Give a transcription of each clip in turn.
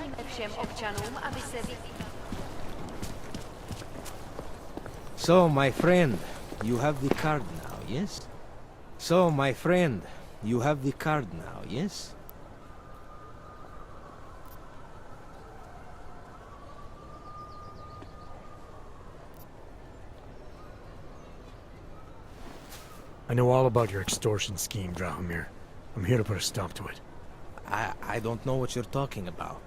Radíme všem občanům, aby se So, my friend, you have the card now, yes? So, my friend, you have the card now, yes? I know all about your extortion scheme, Drahomir. I'm here to put a stop to it. I don't know what you're talking about.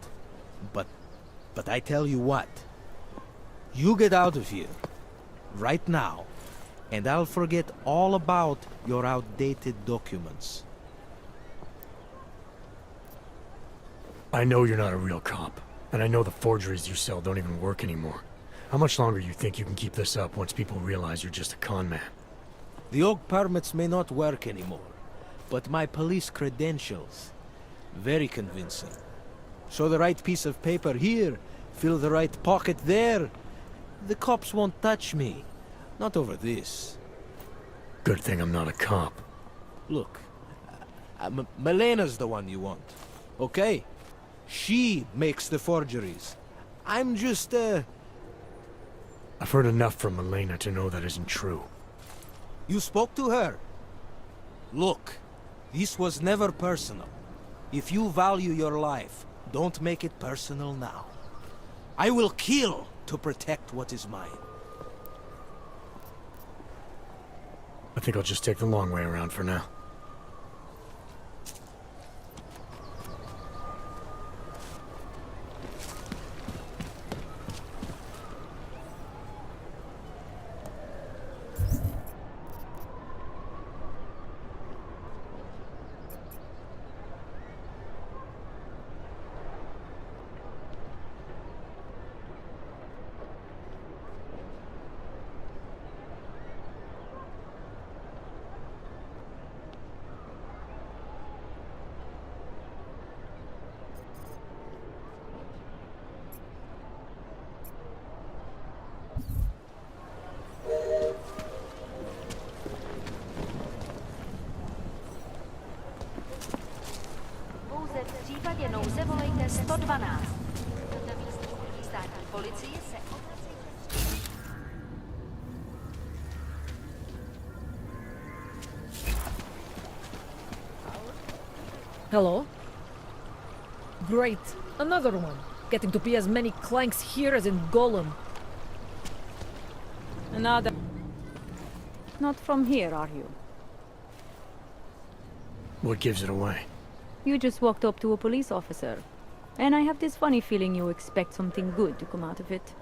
But I tell you what. You get out of here. Right now. And I'll forget all about your outdated documents. I know you're not a real cop. And I know the forgeries you sell don't even work anymore. How much longer do you think you can keep this up once people realize you're just a con man? The oak permits may not work anymore, but my police credentials, very convincing. Show the right piece of paper here, fill the right pocket there. The cops won't touch me. Not over this. Good thing I'm not a cop. Look, Melena's the one you want, okay? She makes the forgeries. I'm just, I've heard enough from Elena to know that isn't true. You spoke to her? Look, this was never personal. If you value your life, don't make it personal now. I will kill to protect what is mine. I think I'll just take the long way around for now. pouze v případě nouze volejte 112. Na místní státní policii se Hello? Great. Another one. Getting to be as many clanks here as in Golem. Another. Not from here, are you? What gives it away? You just walked up to a police officer. And I have this funny feeling you expect something good to come out of it.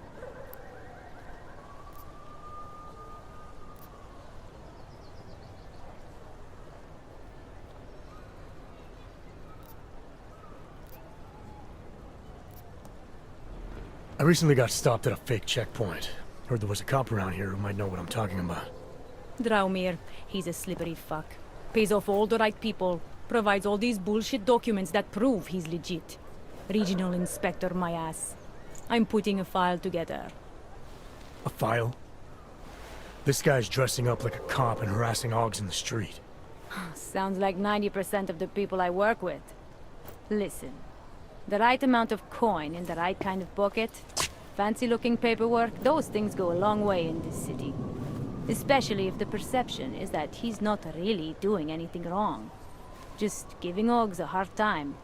I recently got stopped at a fake checkpoint. Heard there was a cop around here who might know what I'm talking about. Draumir, he's a slippery fuck. Pays off all the right people. Provides all these bullshit documents that prove he's legit. Regional inspector, my ass. I'm putting a file together. A file? This guy's dressing up like a cop and harassing hogs in the street. Sounds like 90% of the people I work with. Listen. The right amount of coin in the right kind of pocket, fancy-looking paperwork, those things go a long way in this city. Especially if the perception is that he's not really doing anything wrong. Just giving Oggs a hard time.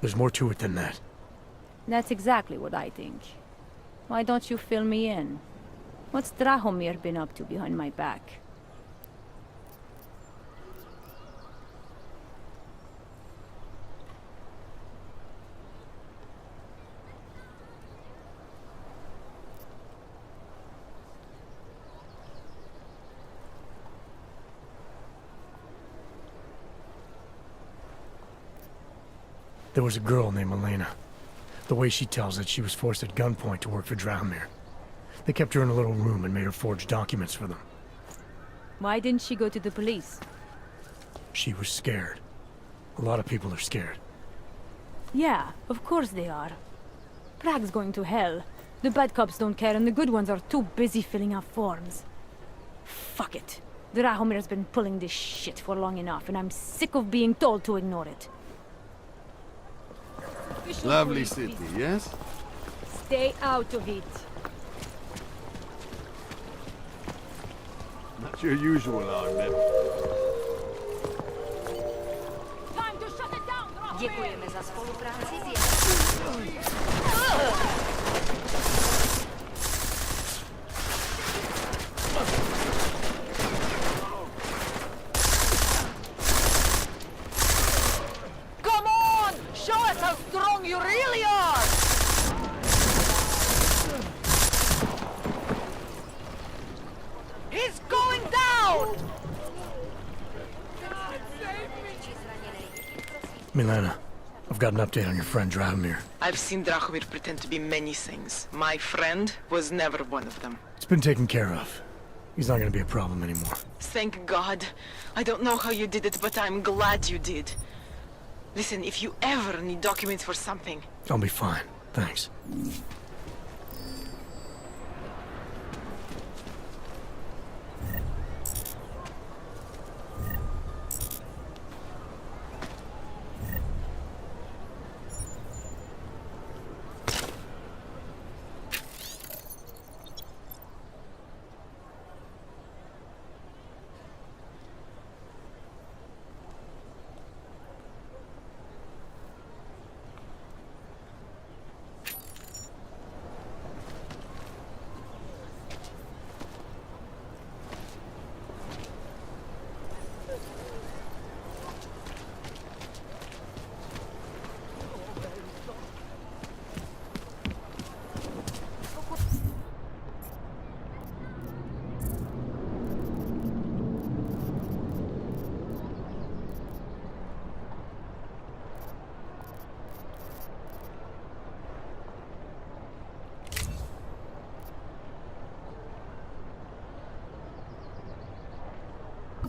There's more to it than that. That's exactly what I think. Why don't you fill me in? What's Drahomir been up to behind my back? There was a girl named Elena. The way she tells it, she was forced at gunpoint to work for Drahomir. They kept her in a little room and made her forge documents for them. Why didn't she go to the police? She was scared. A lot of people are scared. Yeah, of course they are. Prague's going to hell. The bad cops don't care and the good ones are too busy filling out forms. Fuck it. Drahomir's been pulling this shit for long enough and I'm sick of being told to ignore it. Official Lovely police city, visit. yes? Stay out of it. Not your usual army. Time to shut it down, Rocky! Děkujeme za spolupráci s Come on! Show us how strong you really are! He's going down! Milena, I've got an update on your friend Drahomir. I've seen Drahomir pretend to be many things. My friend was never one of them. It's been taken care of. He's not gonna be a problem anymore. Thank God. I don't know how you did it, but I'm glad you did. Listen, if you ever need documents for something... I'll be fine. Thanks.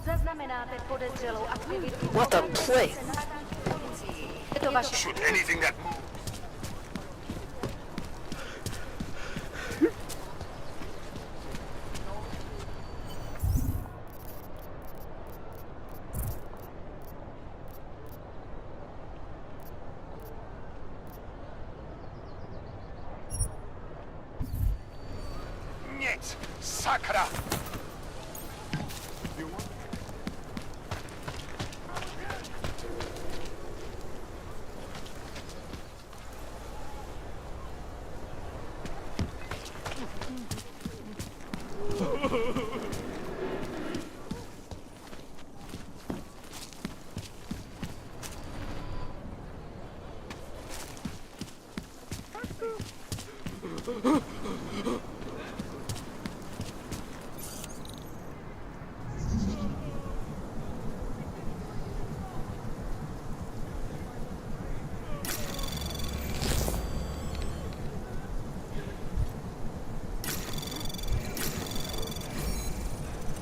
Zaznamenáte podezřelou aktivitu. What a play! Je to vaše... Shoot anything that moves. Нет! Sakra!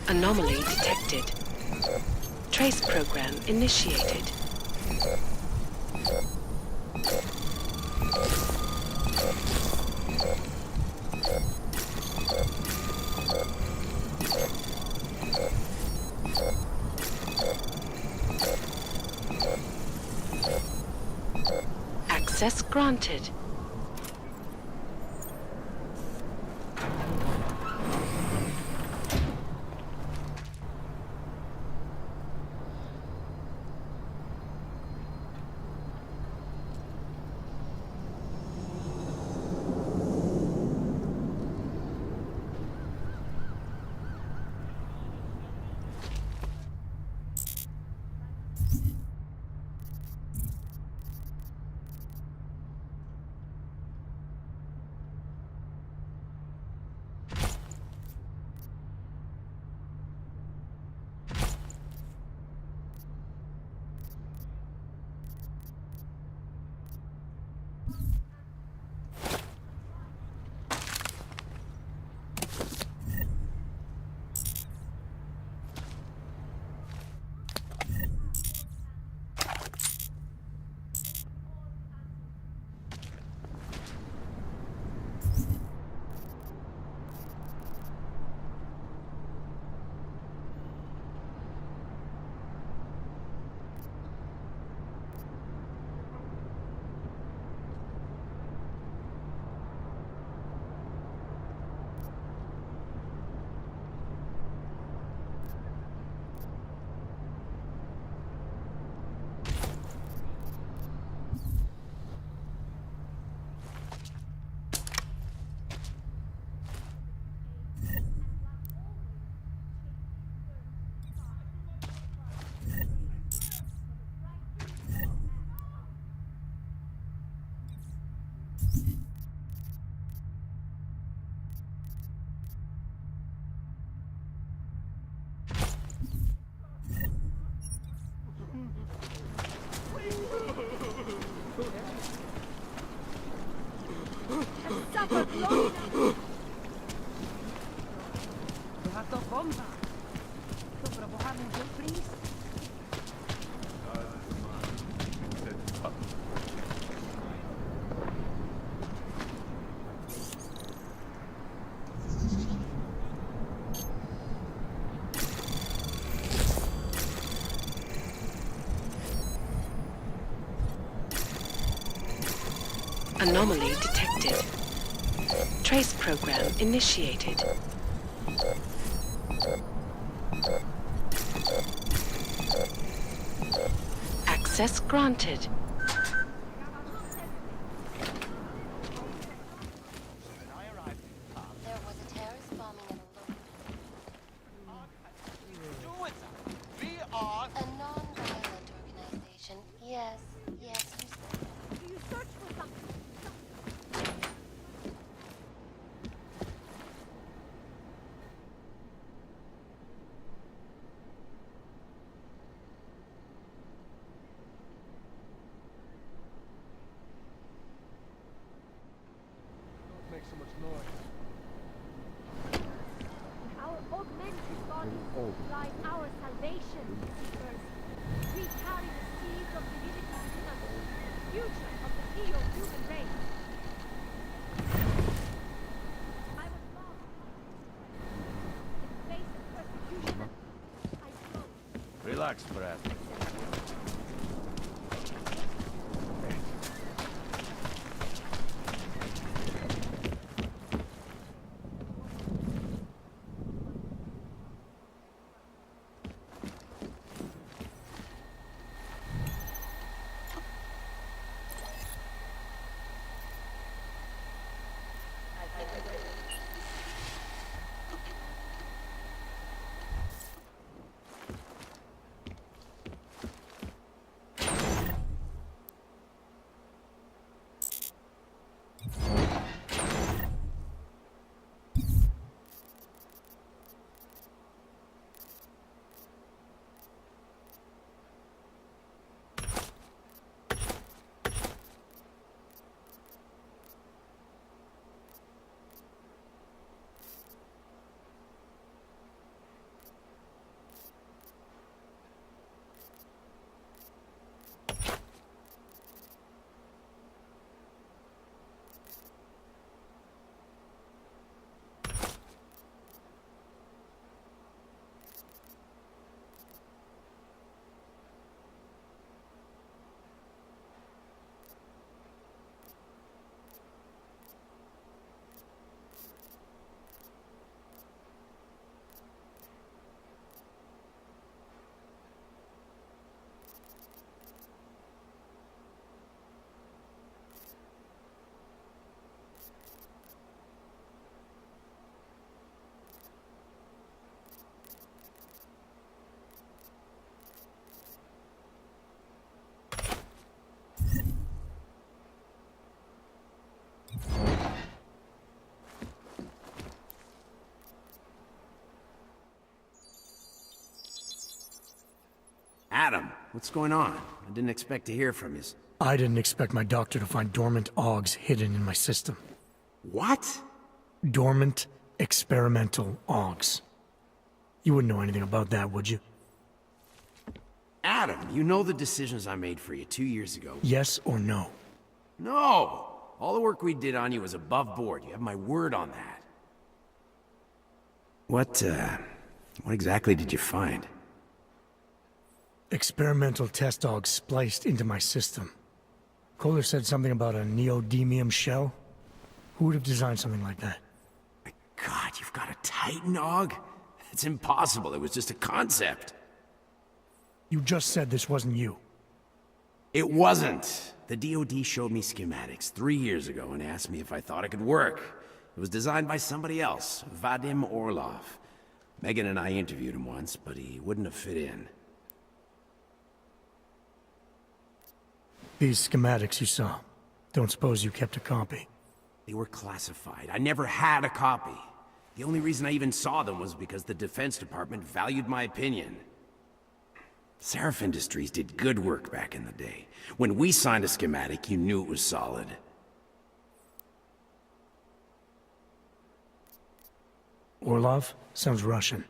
Anomaly detected. Trace program initiated. Access granted. To bomba. To proboha může prísť? Anomaly detected. Trace program initiated. Access granted. There was a terrorist bombing at a non-violent organization. Yes, yes, you said. Do you search for something? Don't make so much noise. Our augmented bodies lie our salvation, seekers. We carry the seeds of divinity within us, the future of the neo-human race. I was lost. In the face of persecution, I spoke. Relax, Brad. Adam, what's going on? I didn't expect to hear from you. I didn't expect my doctor to find dormant augs hidden in my system. What? Dormant experimental augs. You wouldn't know anything about that, would you? Adam, you know the decisions I made for you 2 years ago. Yes or no? No! All the work we did on you was above board. You have my word on that. What exactly did you find? Experimental test augs spliced into my system. Kohler said something about a neodymium shell. Who would have designed something like that? My God, you've got a Titan aug? It's impossible. It was just a concept. You just said this wasn't you. It wasn't. The DoD showed me schematics 3 years ago and asked me if I thought it could work. It was designed by somebody else, Vadim Orlov. Megan and I interviewed him once, but he wouldn't have fit in. These schematics you saw. Don't suppose you kept a copy? They were classified. I never had a copy. The only reason I even saw them was because the Defense Department valued my opinion. Seraph Industries did good work back in the day. When we signed a schematic, you knew it was solid. Orlov? Sounds Russian.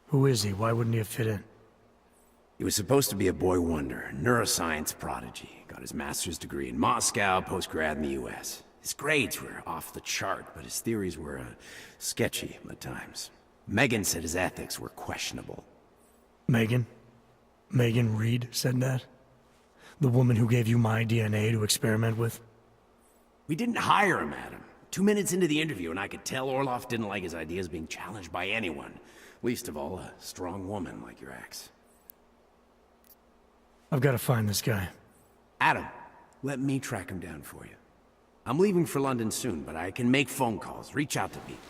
Who is he? Why wouldn't he have fit in? He was supposed to be a boy wonder, neuroscience prodigy. Got his master's degree in Moscow, post-grad in the US. His grades were off the chart, but his theories were sketchy at times. Megan said his ethics were questionable. Megan? Megan Reed said that? The woman who gave you my DNA to experiment with? We didn't hire him, Adam. 2 minutes into the interview, and I could tell Orlov didn't like his ideas being challenged by anyone. Least of all, a strong woman like your ex. I've got to find this guy. Adam, let me track him down for you. I'm leaving for London soon, but I can make phone calls, reach out to people.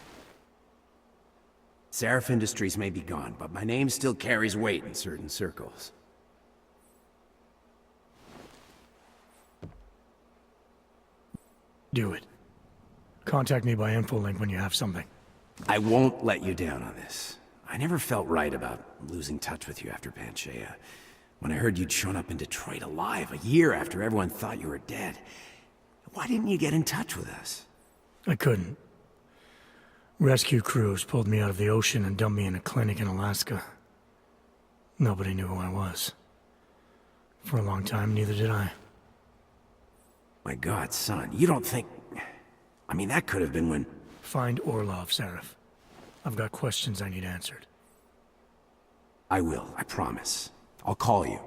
Seraph Industries may be gone, but my name still carries weight in certain circles. Do it. Contact me by infolink when you have something. I won't let you down on this. I never felt right about losing touch with you after Panchea. When I heard you'd shown up in Detroit alive a year after everyone thought you were dead. Why didn't you get in touch with us? I couldn't. Rescue crews pulled me out of the ocean and dumped me in a clinic in Alaska. Nobody knew who I was. For a long time, neither did I. My God, son, you don't think... I mean, that could have been when... Find Orlov, Seraph. I've got questions I need answered. I will, I promise. I'll call you.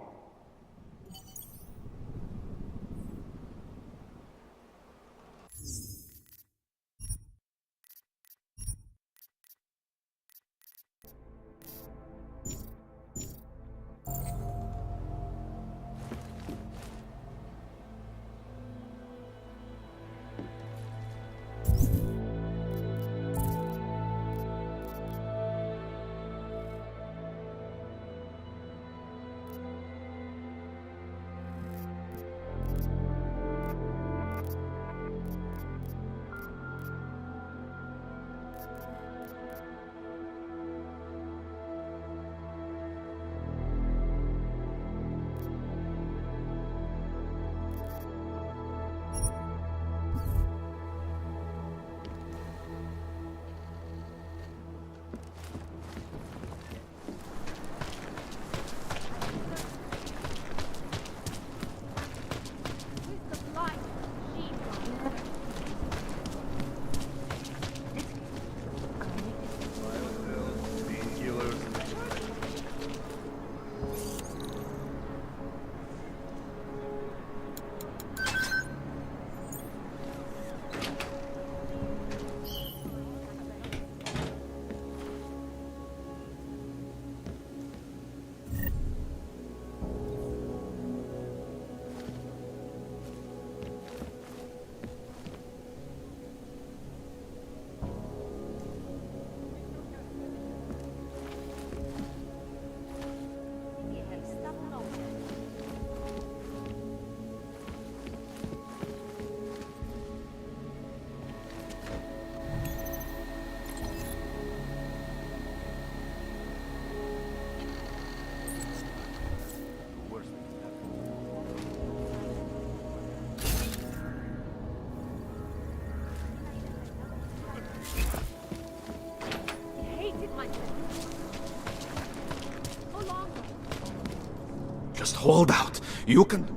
Just hold out. You can... Do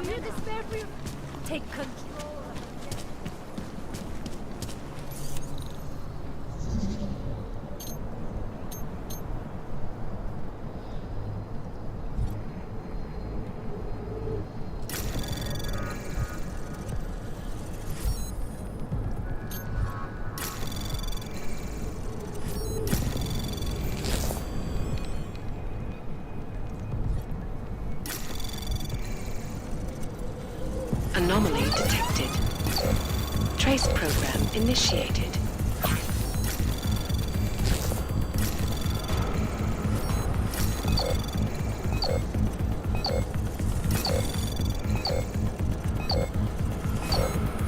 you despair for your... Take control. Anomaly detected. Trace program initiated.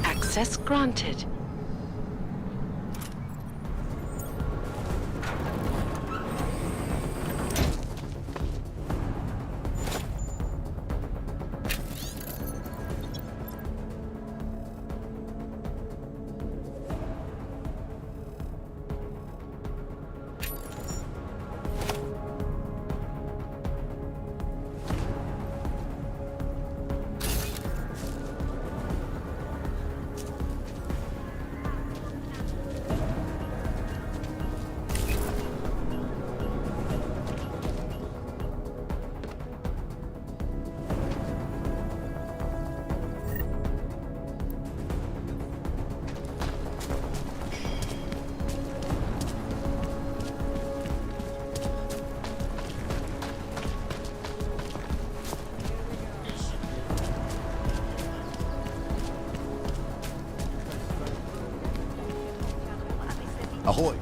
Access granted. Ahoy!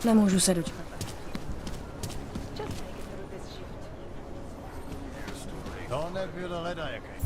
Nemůžu se dočkat. To nebylo ledajaké.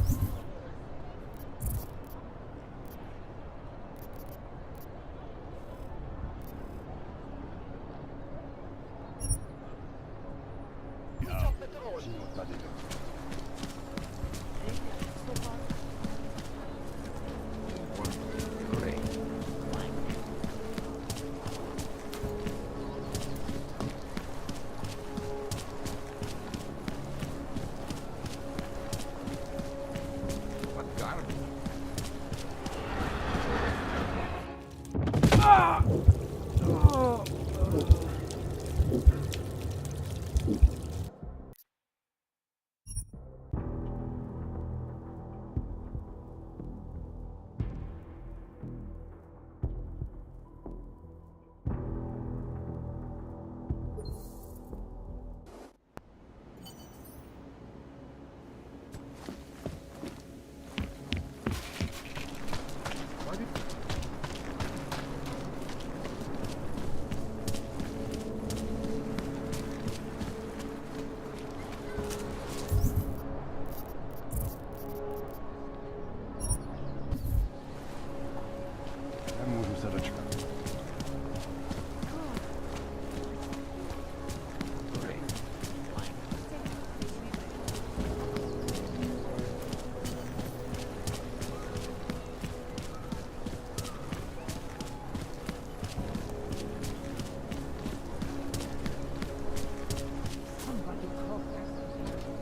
Nemůžu se dočkat.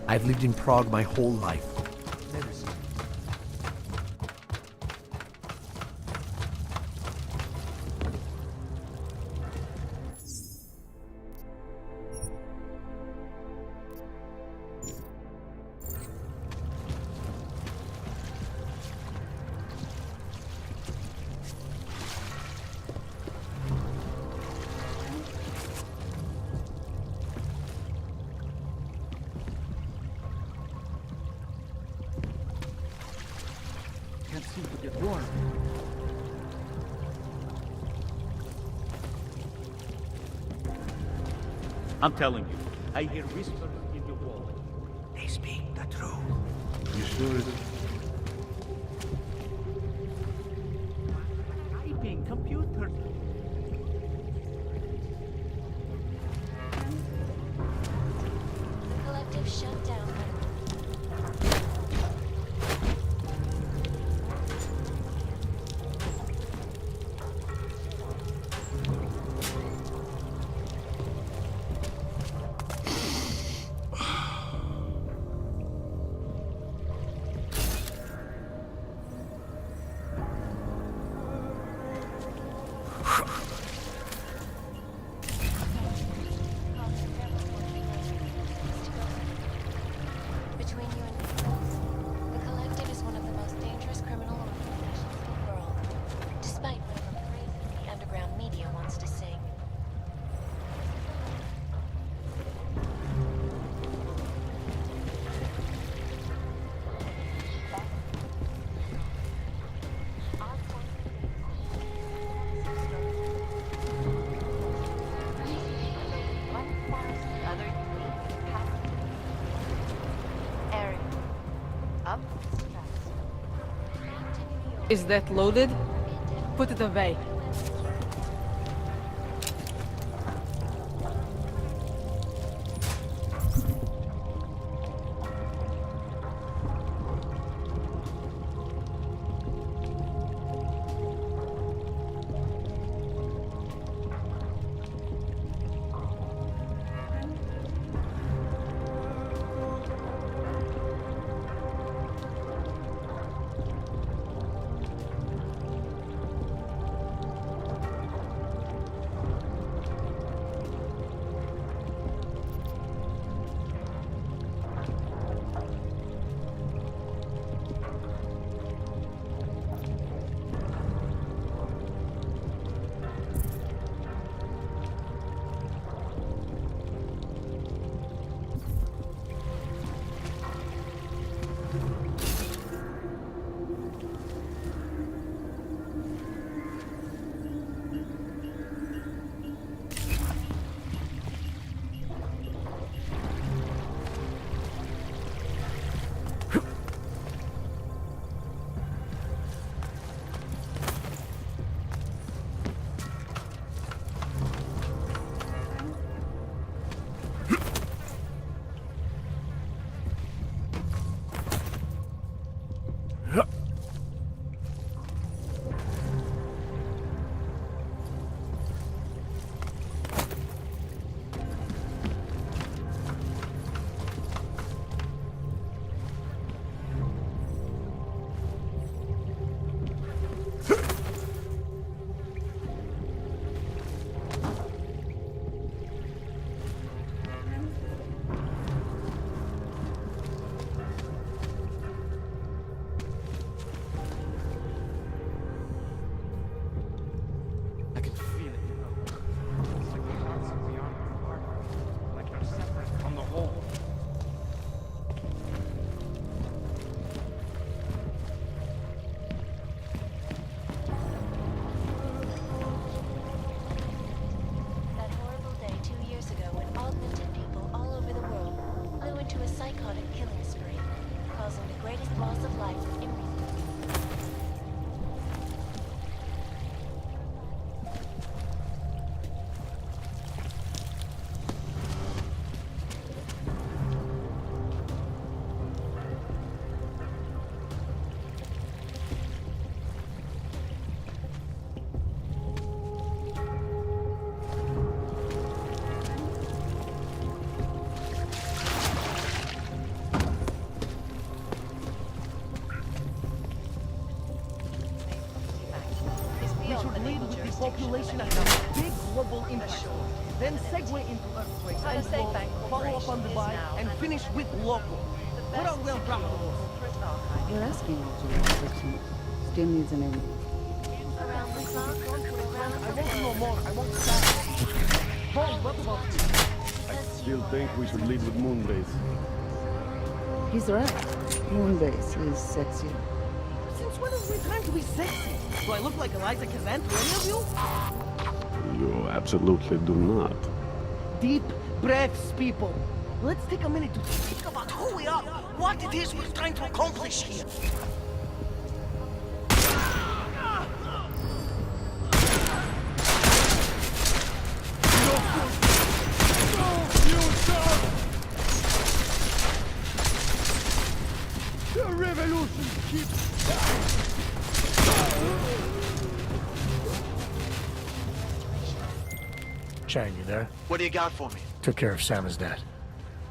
I've lived in Prague my whole life. seem to get warm. I'm telling you, I hear whispers in the wall. They speak the truth. You sure it is? Typing computers. The collective shut down. Between you and me, the collective is one of the most dangerous criminal organizations in the world, despite whatever crazy the underground media wants to sing. Is that loaded? Put it away. Population as a big global impact. Then segue into earthquakes and flood, follow up on Dubai, and finish with local. What are we on track for? You're asking all the right questions. Still needs an end. Around the clock, I want to know more. I want to start. Boy, what about you? I still think we should lead with Moonbase. He's right. Moonbase is sexier. Since when we're trying to be sexy. Do I look like Eliza Kazan to any of you? You absolutely do not. Deep breaths, people. Let's take a minute to think about who we are, what it is we're trying to accomplish here. The revolution keeps... Chang, you there? What do you got for me? Took care of Sam's dad.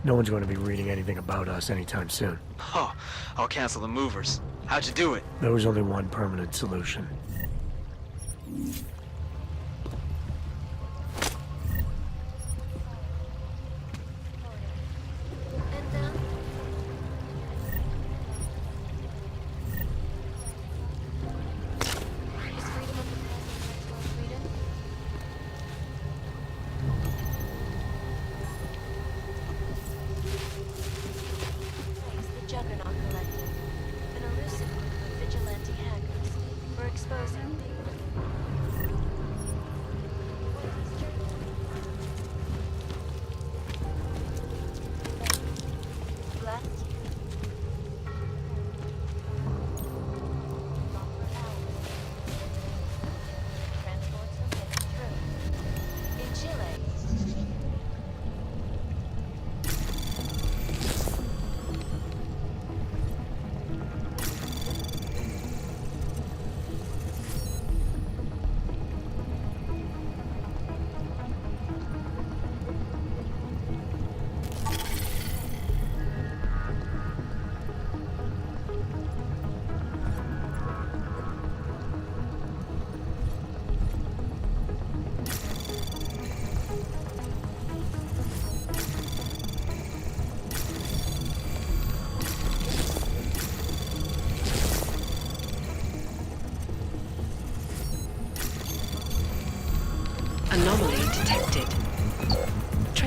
No one's going to be reading anything about us anytime soon. Oh, I'll cancel the movers. How'd you do it? There was only one permanent solution. Juggernaut Collective, an elusive group of vigilante hackers. We're exposing Black transports are getting through. In Chile. Anomaly detected.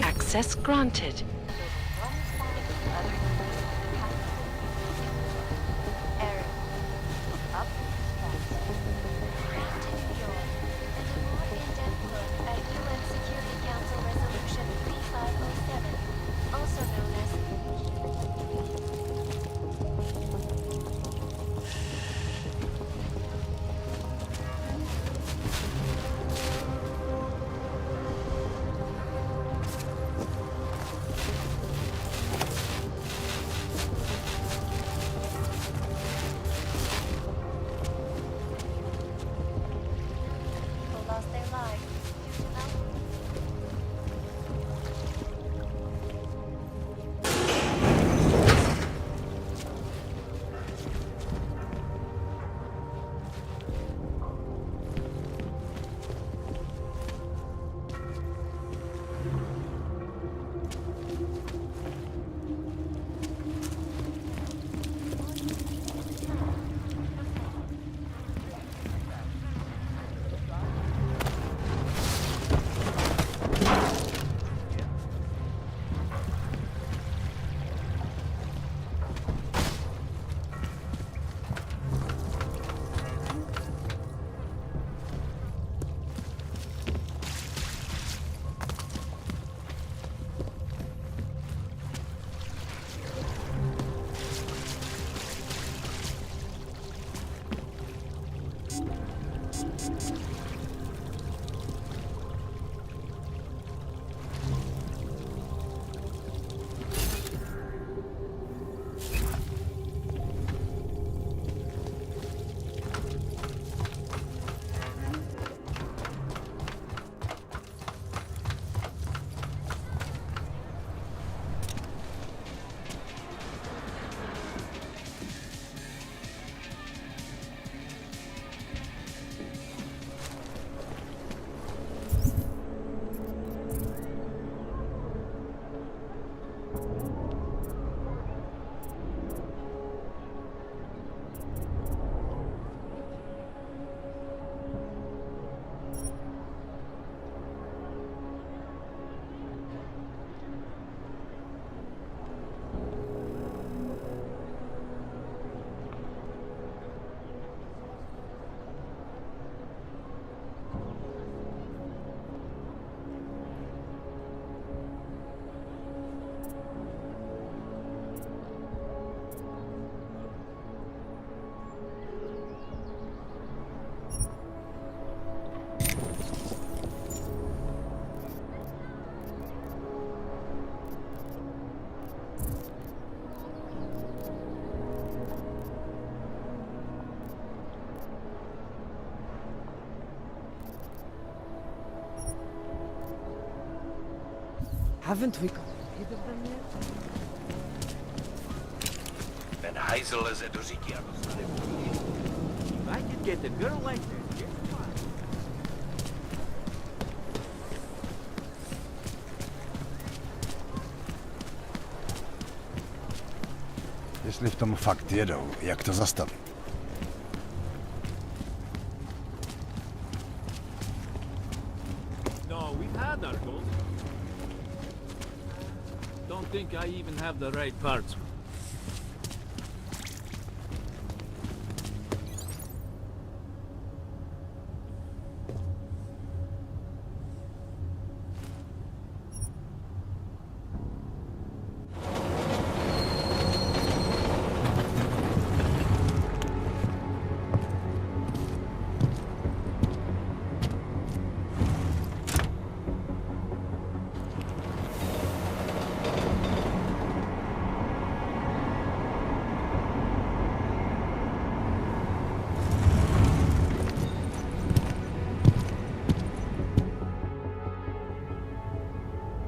Access granted. Haven't we got rid of them yet? Ben Heisel is a dosikiano. If I could get a girl like that, yes, why? Jeśli w tom fakt jedą, jak to zastawi? No, we've had our goals. Don't think I even have the right parts.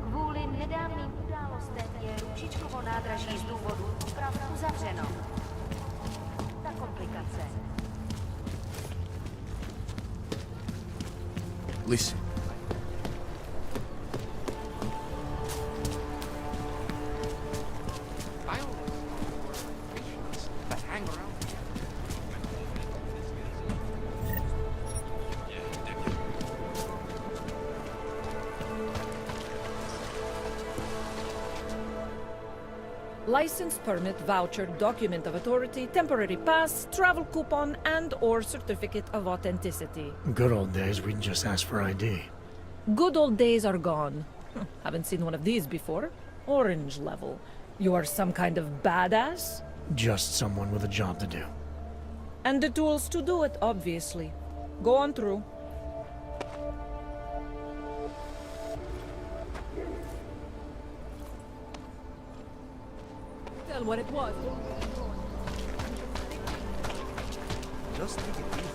Kvůli nedávným událostem je Růžičkovo nádraží z důvodu oprav uzavřeno. Ta komplikace. Listen. I always patience, but hang around. License, permit, voucher, document of authority, temporary pass, travel coupon, and/or certificate of authenticity. Good old days, we'd just ask for ID. Good old days are gone. Haven't seen one of these before. Orange level. You are some kind of badass? Just someone with a job to do. And the tools to do it, obviously. Go on through. Tell what it was. Just take it easy.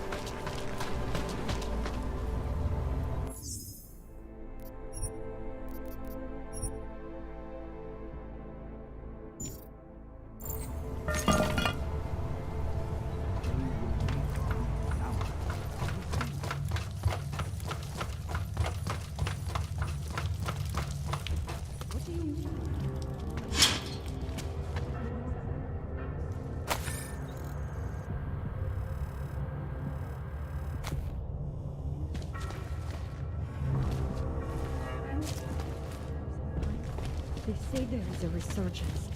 They say there is a resurgence.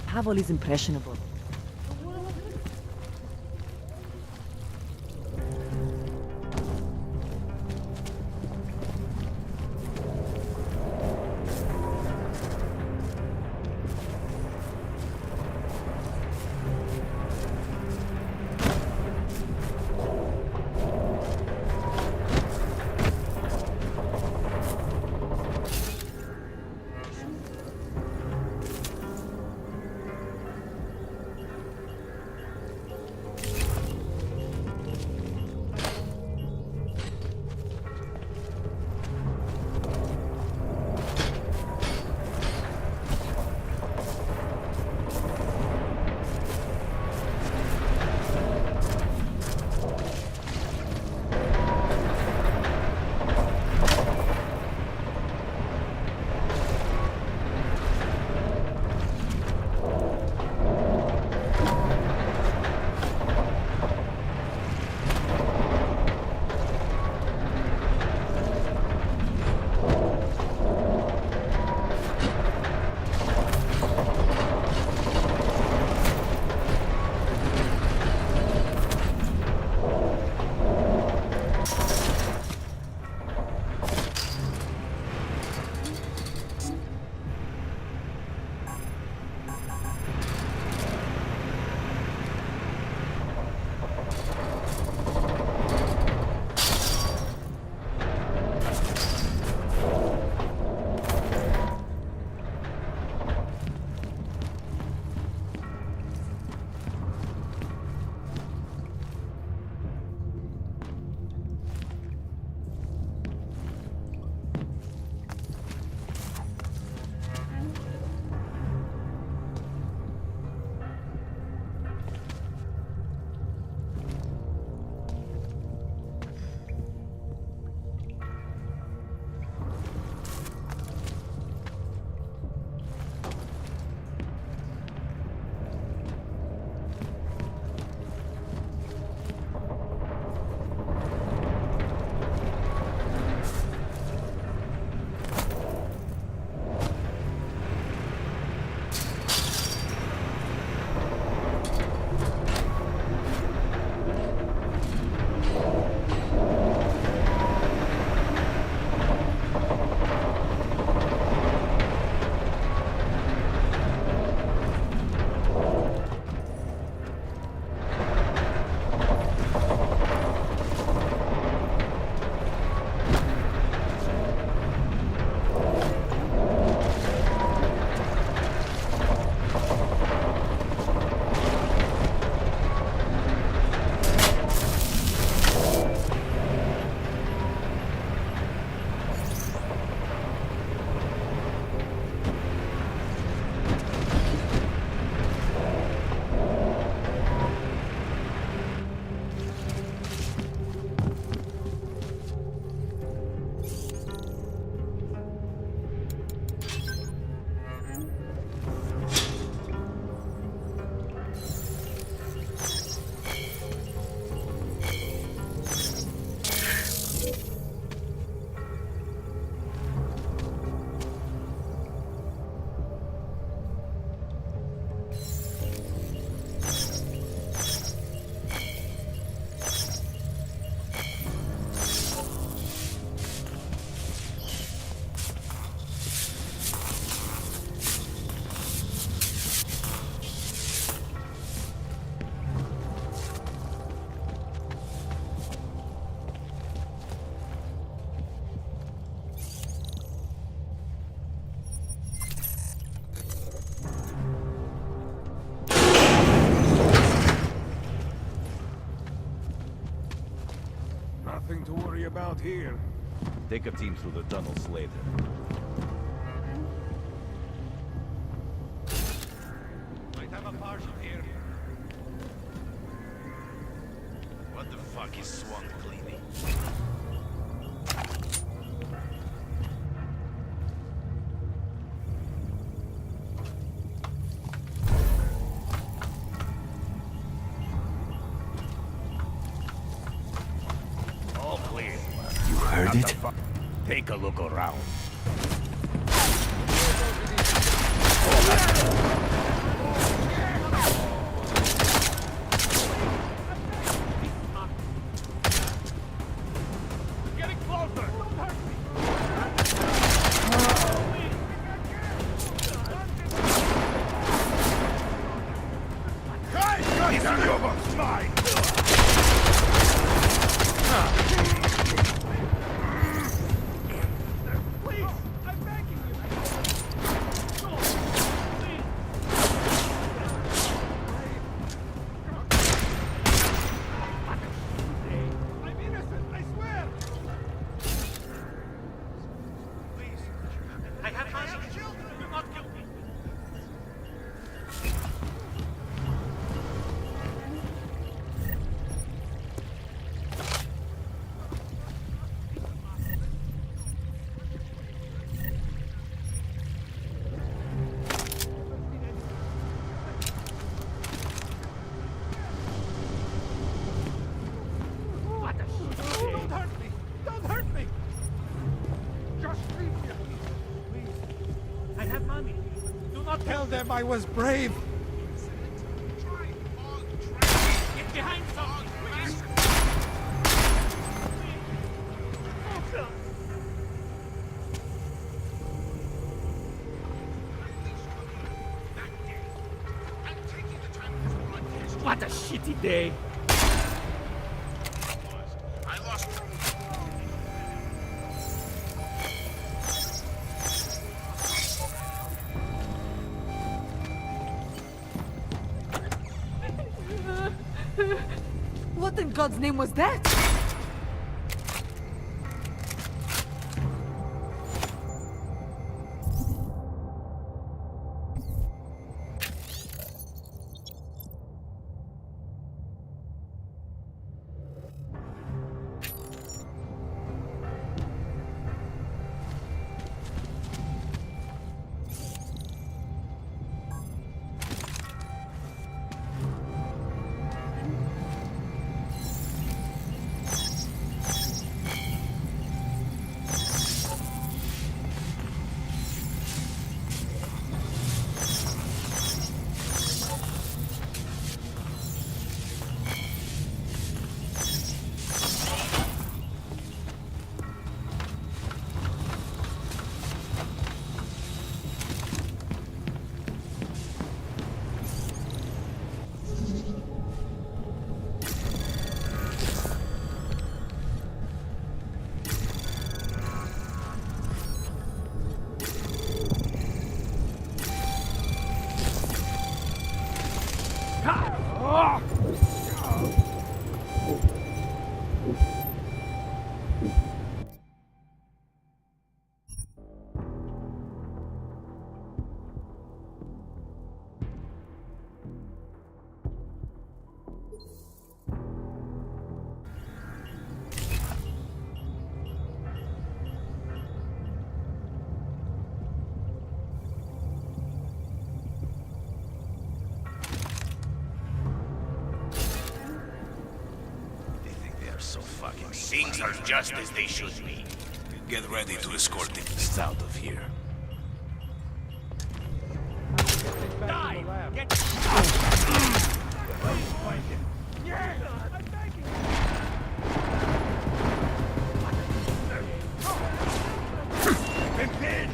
Pavel is impressionable. Nothing to worry about here. Take a team through the tunnels later. Might have a partial here. What the fuck is swamp cleaning? All clear. You heard it? Take a look around. Getting closer! Don't hurt me! Please! I'm begging you! No! Please! I'm innocent, I swear! Please! I have money! Do not kill me! What the shit? Don't hurt me! Don't hurt me! Just leave me! Please. I have money. Do not tell them I was brave! Get behind something! Please! What a shitty day! I lost. What in God's name was that? Things are just as they should be. Get ready to escort him out of here. Die! Get... Yes! I'm begging you! And then...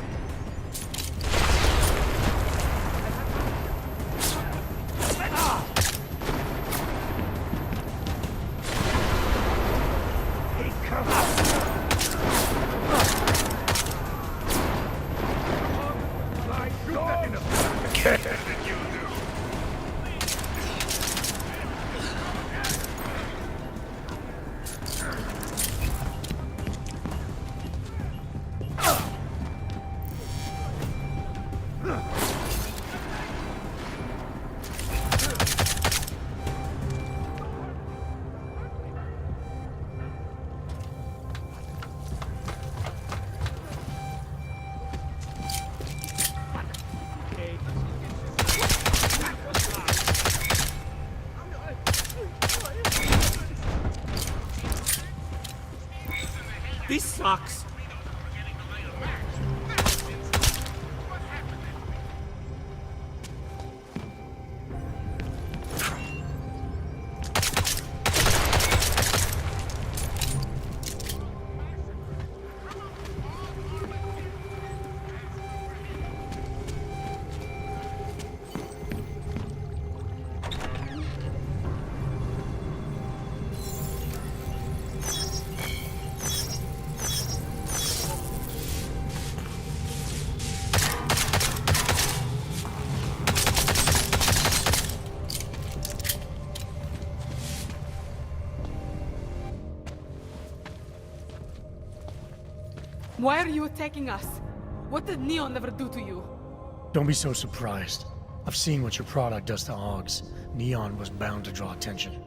This sucks. Why are you attacking us? What did Neon ever do to you? Don't be so surprised. I've seen what your product does to Augs. Neon was bound to draw attention.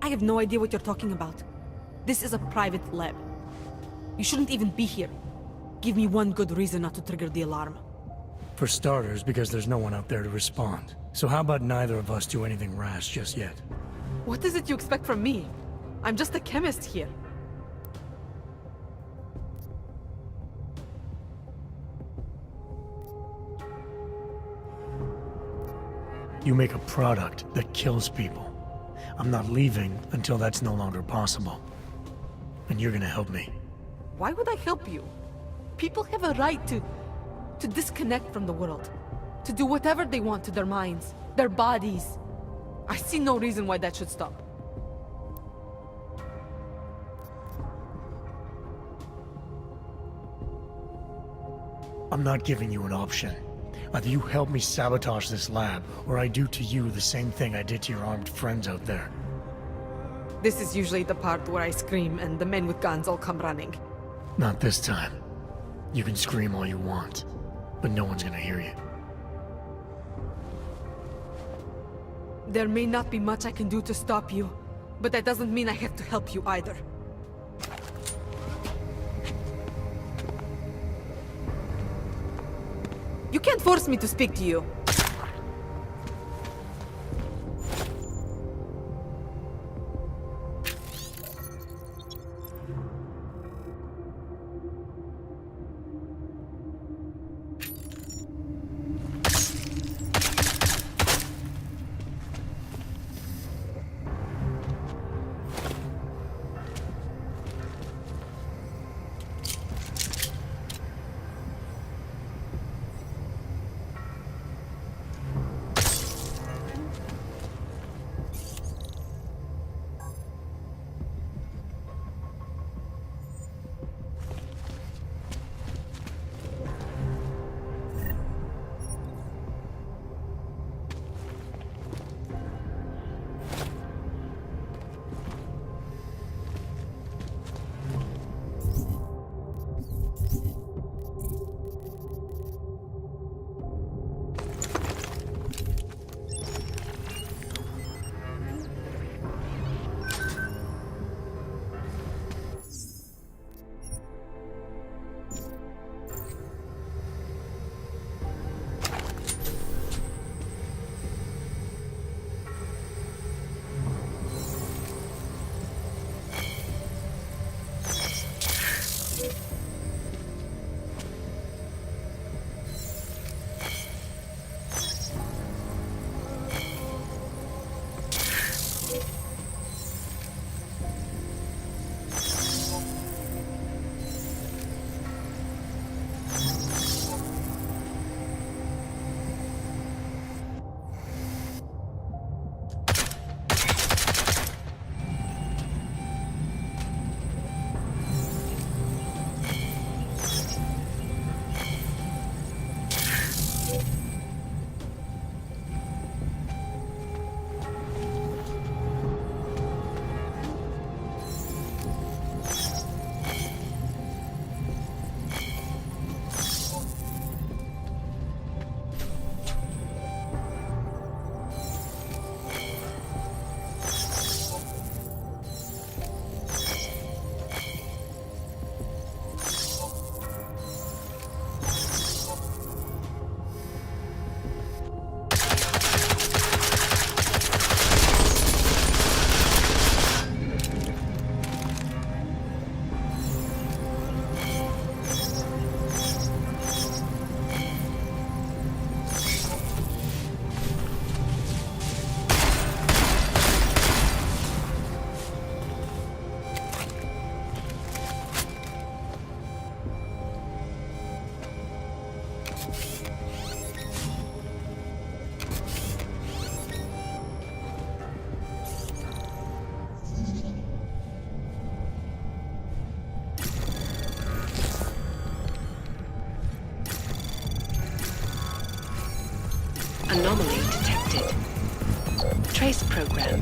I have no idea what you're talking about. This is a private lab. You shouldn't even be here. Give me one good reason not to trigger the alarm. For starters, because there's no one out there to respond. So how about neither of us do anything rash just yet? What is it you expect from me? I'm just a chemist here. You make a product that kills people. I'm not leaving until that's no longer possible. And you're gonna help me. Why would I help you? People have a right to disconnect from the world. To do whatever they want to their minds, their bodies. I see no reason why that should stop. I'm not giving you an option. Either you help me sabotage this lab, or I do to you the same thing I did to your armed friends out there. This is usually the part where I scream and the men with guns all come running. Not this time. You can scream all you want, but no one's gonna hear you. There may not be much I can do to stop you, but that doesn't mean I have to help you either. You can't force me to speak to you.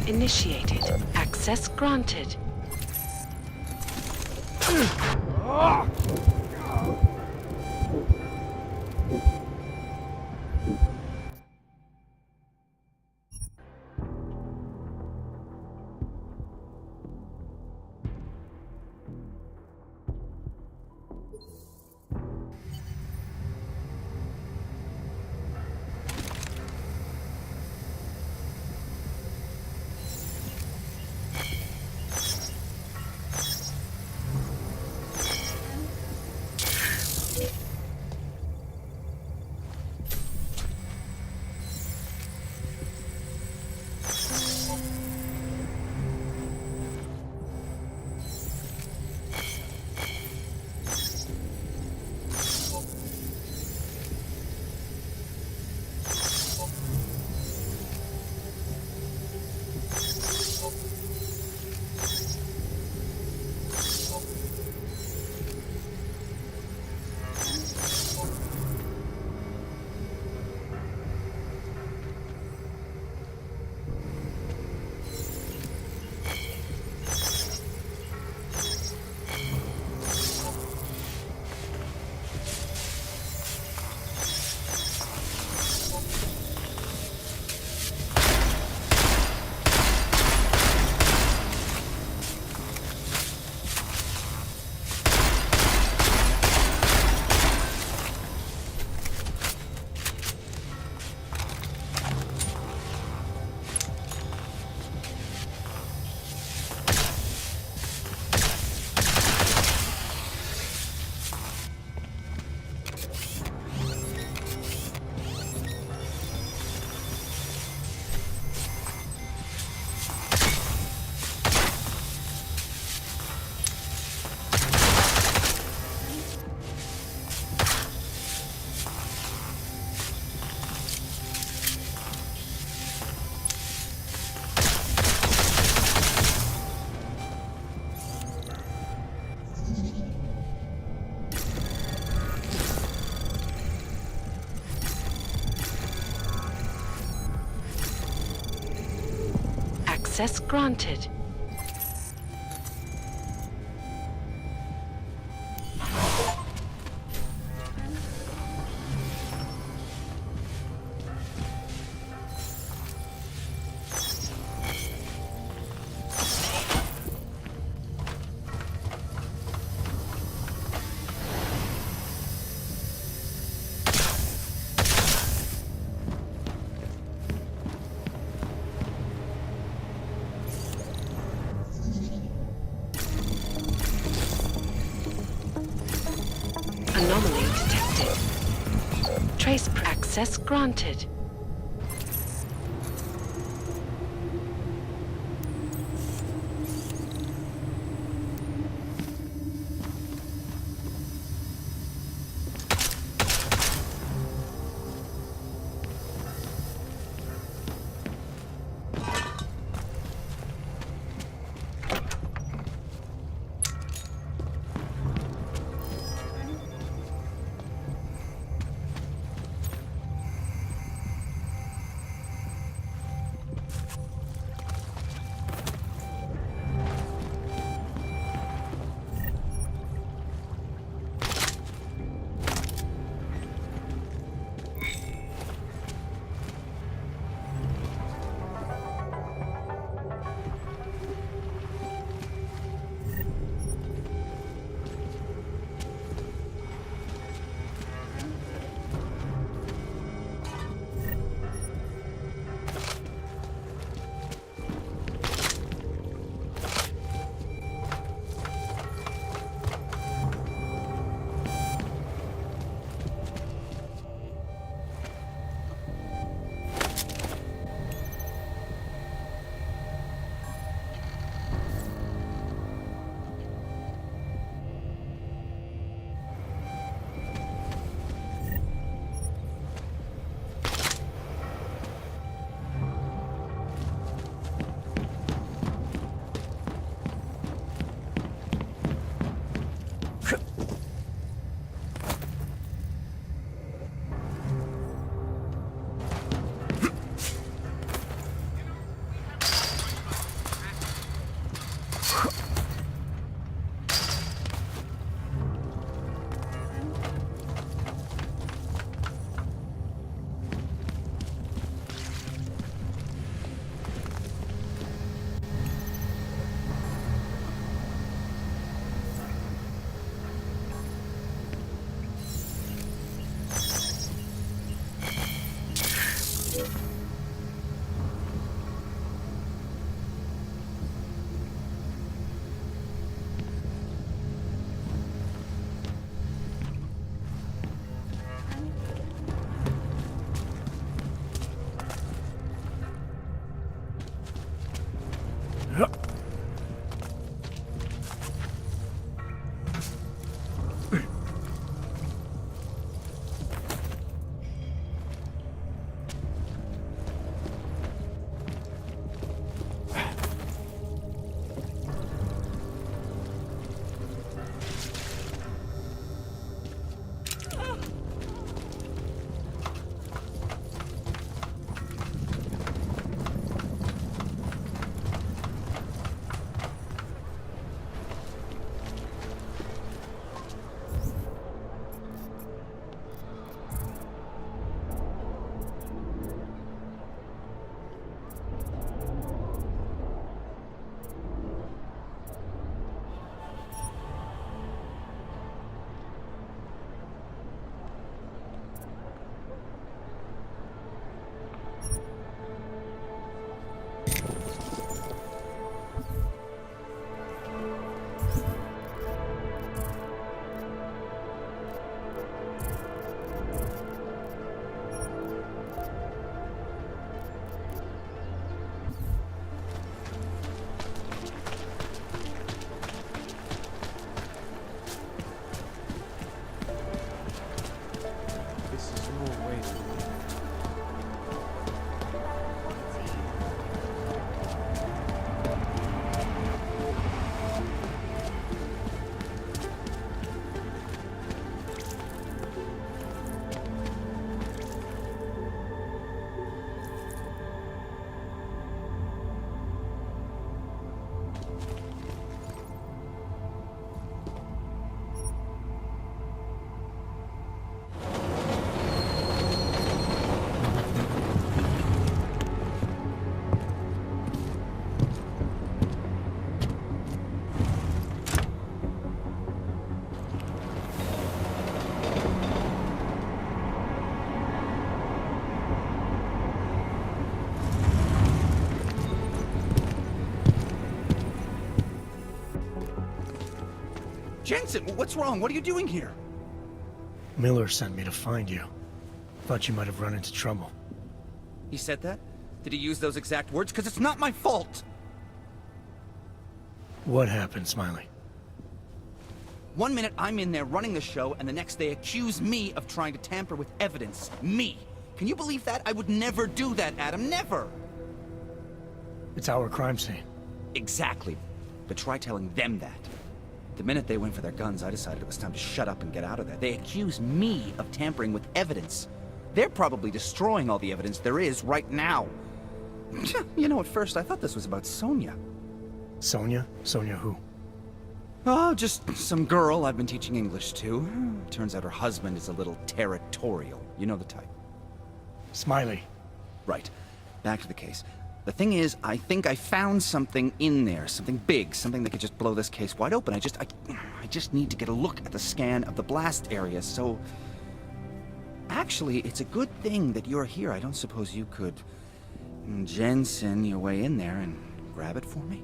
initiated. Access granted. Access granted. Anomaly detected. Trace access granted. Jensen, what's wrong? What are you doing here? Miller sent me to find you. Thought you might have run into trouble. He said that? Did he use those exact words? Because it's not my fault! What happened, Smiley? 1 minute I'm in there running the show, and the next they accuse me of trying to tamper with evidence. Me! Can you believe that? I would never do that, Adam. Never! It's our crime scene. Exactly. But try telling them that. The minute they went for their guns, I decided it was time to shut up and get out of there. They accuse me of tampering with evidence. They're probably destroying all the evidence there is right now. You know, at first I thought this was about Sonia. Sonia? Sonia who? Oh, just some girl I've been teaching English to. Turns out her husband is a little territorial. You know the type. Smiley. Right. Back to the case. The thing is, I think I found something in there. Something big. Something that could just blow this case wide open. I just need to get a look at the scan of the blast area, so... Actually, it's a good thing that you're here. I don't suppose you could... Jensen your way in there and grab it for me?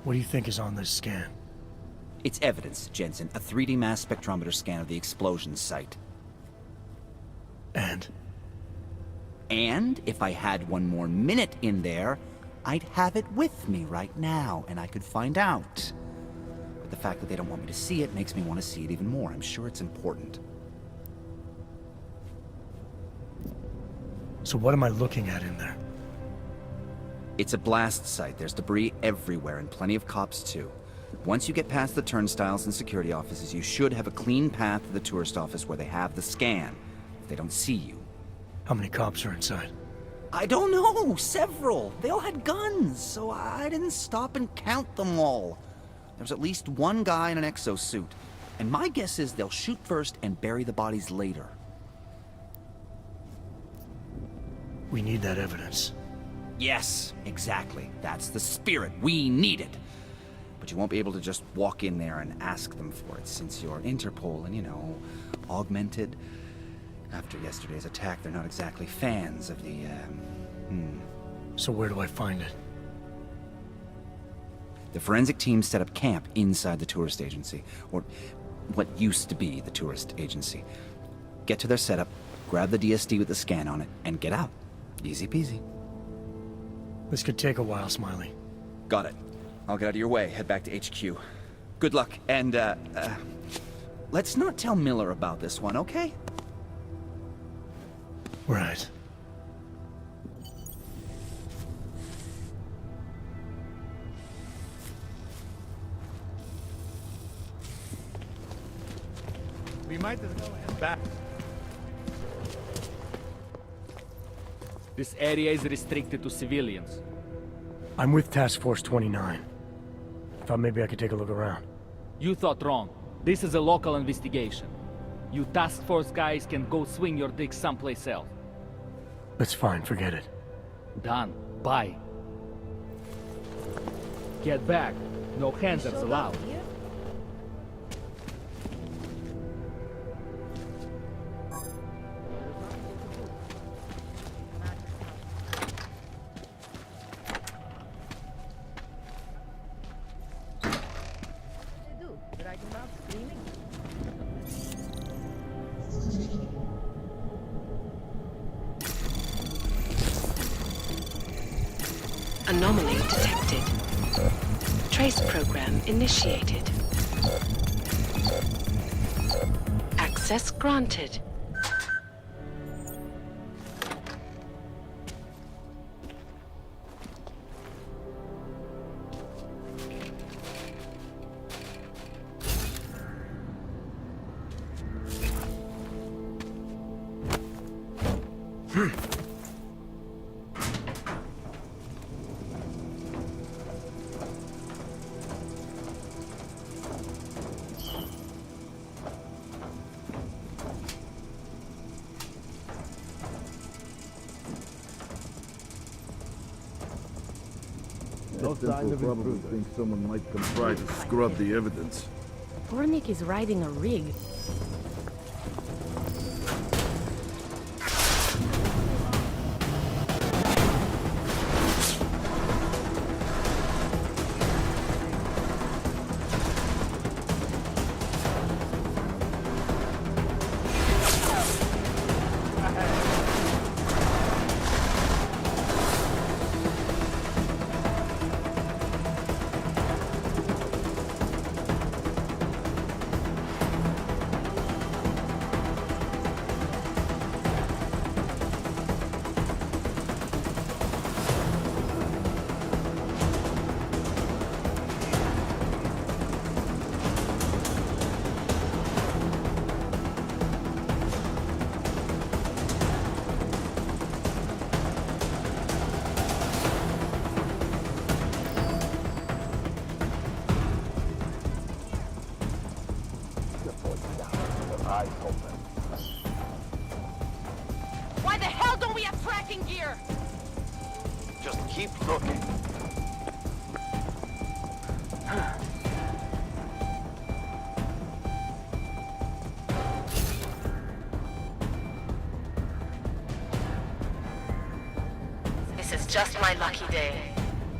What do you think is on this scan? It's evidence, Jensen. A 3D mass spectrometer scan of the explosion site. And? And if I had 1 more minute in there, I'd have it with me right now, and I could find out. But the fact that they don't want me to see it makes me want to see it even more. I'm sure it's important. So what am I looking at in there? It's a blast site. There's debris everywhere, and plenty of cops, too. Once you get past the turnstiles and security offices, you should have a clean path to the tourist office where they have the scan, if they don't see you. How many cops are inside? I don't know! Several! They all had guns, so I didn't stop and count them all. There's at least 1 guy in an exosuit, and my guess is they'll shoot first and bury the bodies later. We need that evidence. Yes, exactly. That's the spirit. We need it. But you won't be able to just walk in there and ask them for it, since you're Interpol and, you know, augmented. After yesterday's attack, they're not exactly fans of the, So where do I find it? The forensic team set up camp inside the tourist agency, or what used to be the tourist agency. Get to their setup, grab the DSD with the scan on it, and get out. Easy peasy. This could take a while, Smiley. Got it. I'll get out of your way, head back to HQ. Good luck, and, let's not tell Miller about this one, okay? Right. We might as well head back. This area is restricted to civilians. I'm with Task Force 29. Thought maybe I could take a look around. You thought wrong. This is a local investigation. You task force guys can go swing your dick someplace else. That's fine, forget it. Done. Bye. Get back. No hands-ups allowed. Anomaly detected. Trace program initiated. Access granted. Assistants will probably think someone might come try to scrub the evidence. Ornik is riding a rig. Why the hell don't we have tracking gear? Just keep looking. This is just my lucky day.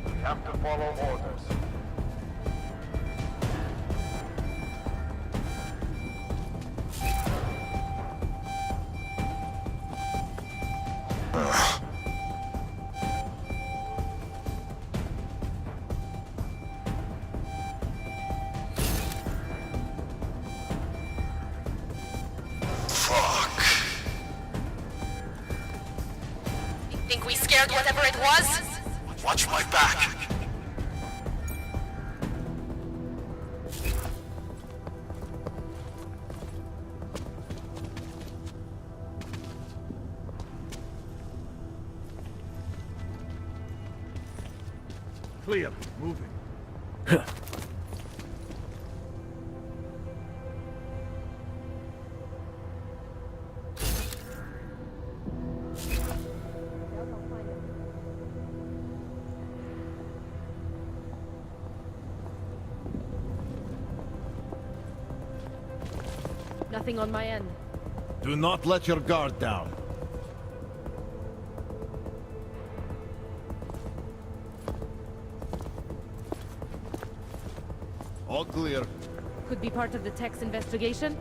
We have to follow orders. Think we scared whatever it was? Watch my back. Clear. Moving. Nothing on my end. Do not let your guard down. All clear. Could be part of the tech's investigation.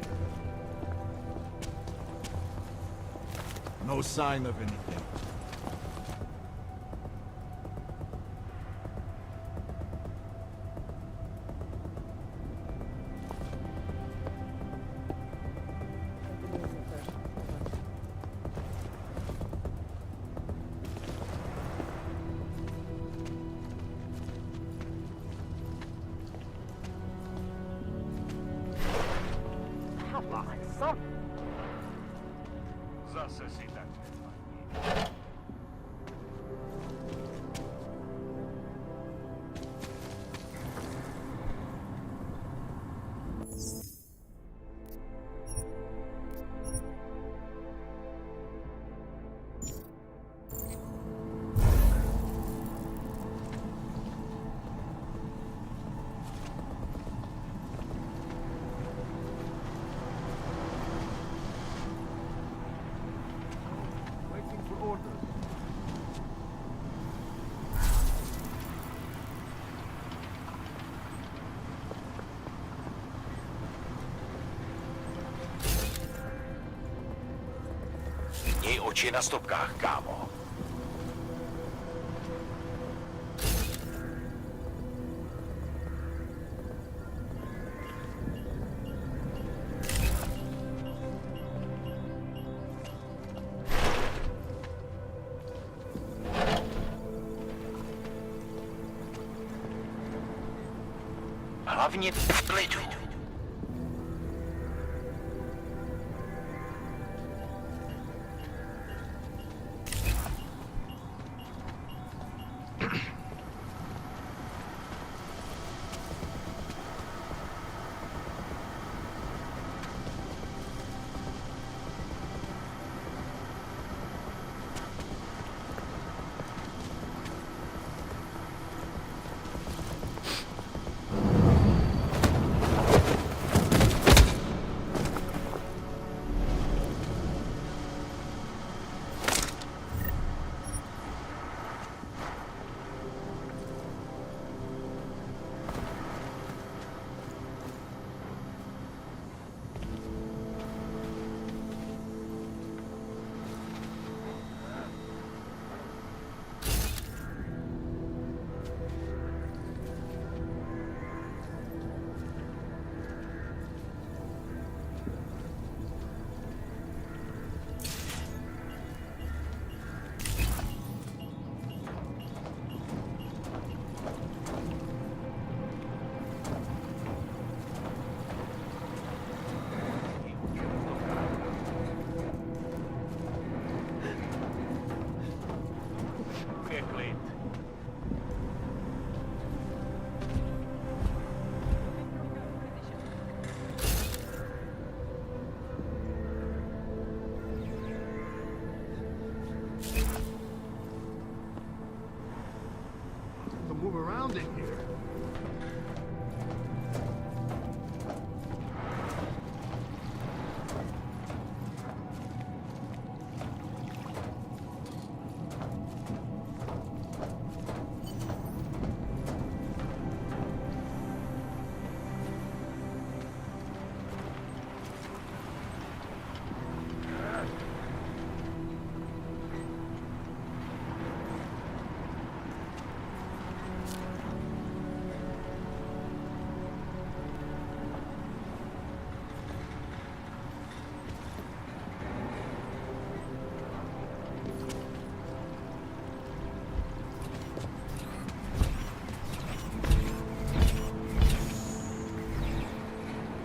No sign of anything. Měj oči na stopkách, kámo. Hlavně v klidu.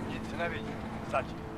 Nic nevidím. Zatím.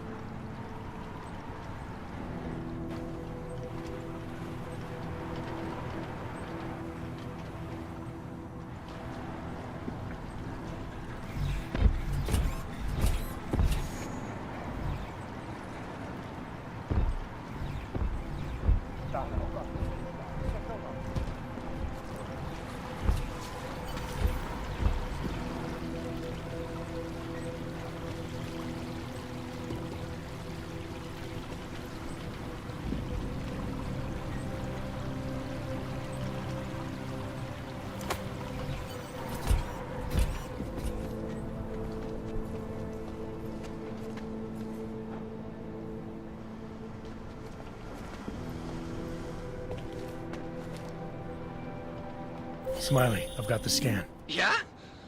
Smiley, I've got the scan. Yeah?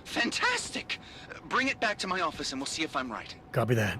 Fantastic! Bring it back to my office and we'll see if I'm right. Copy that.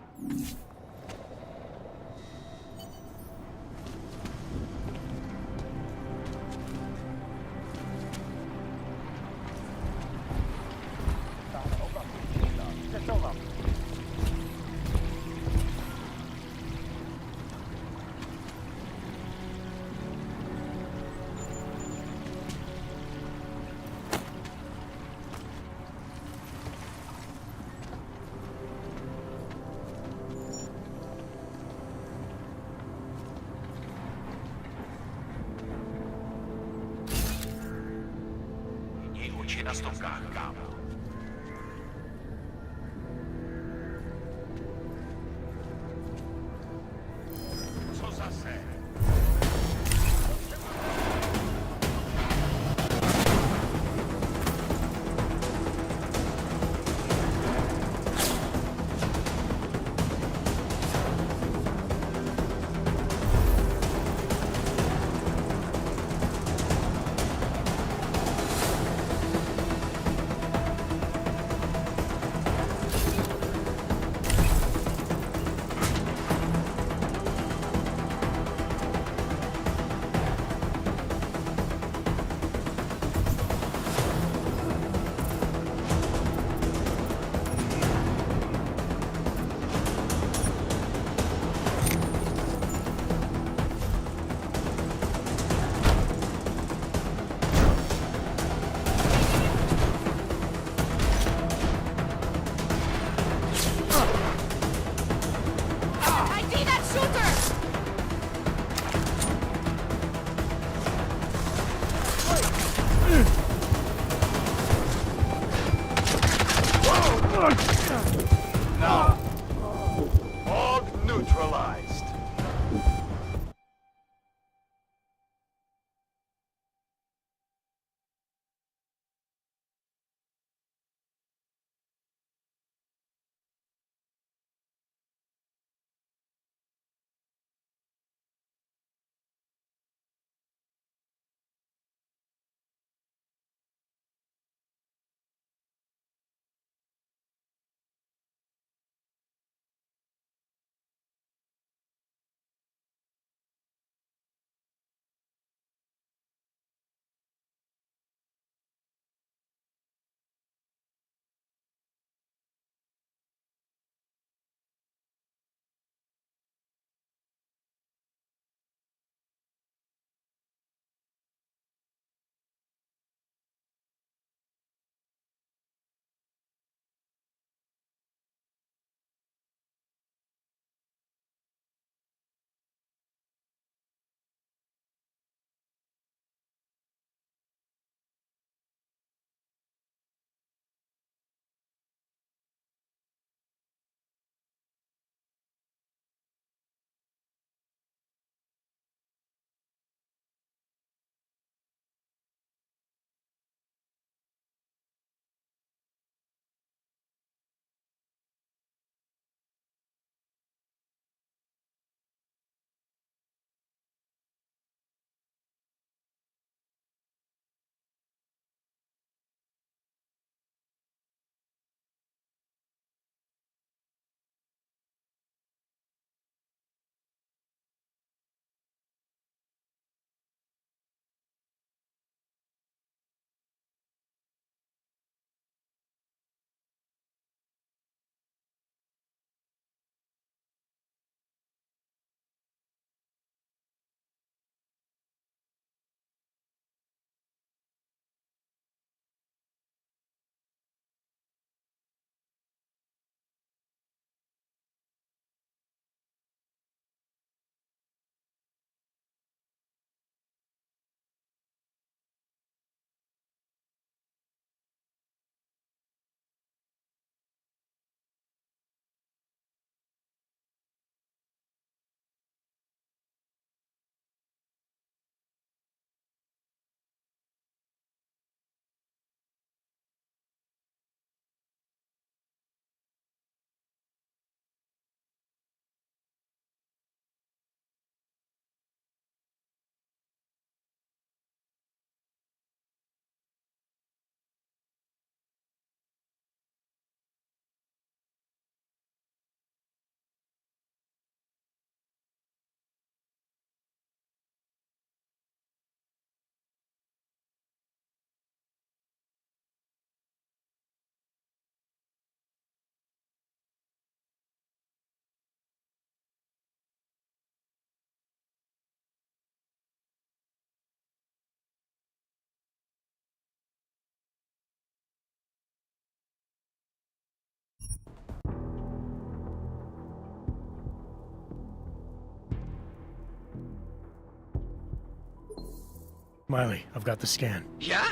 Smiley, I've got the scan. Yeah?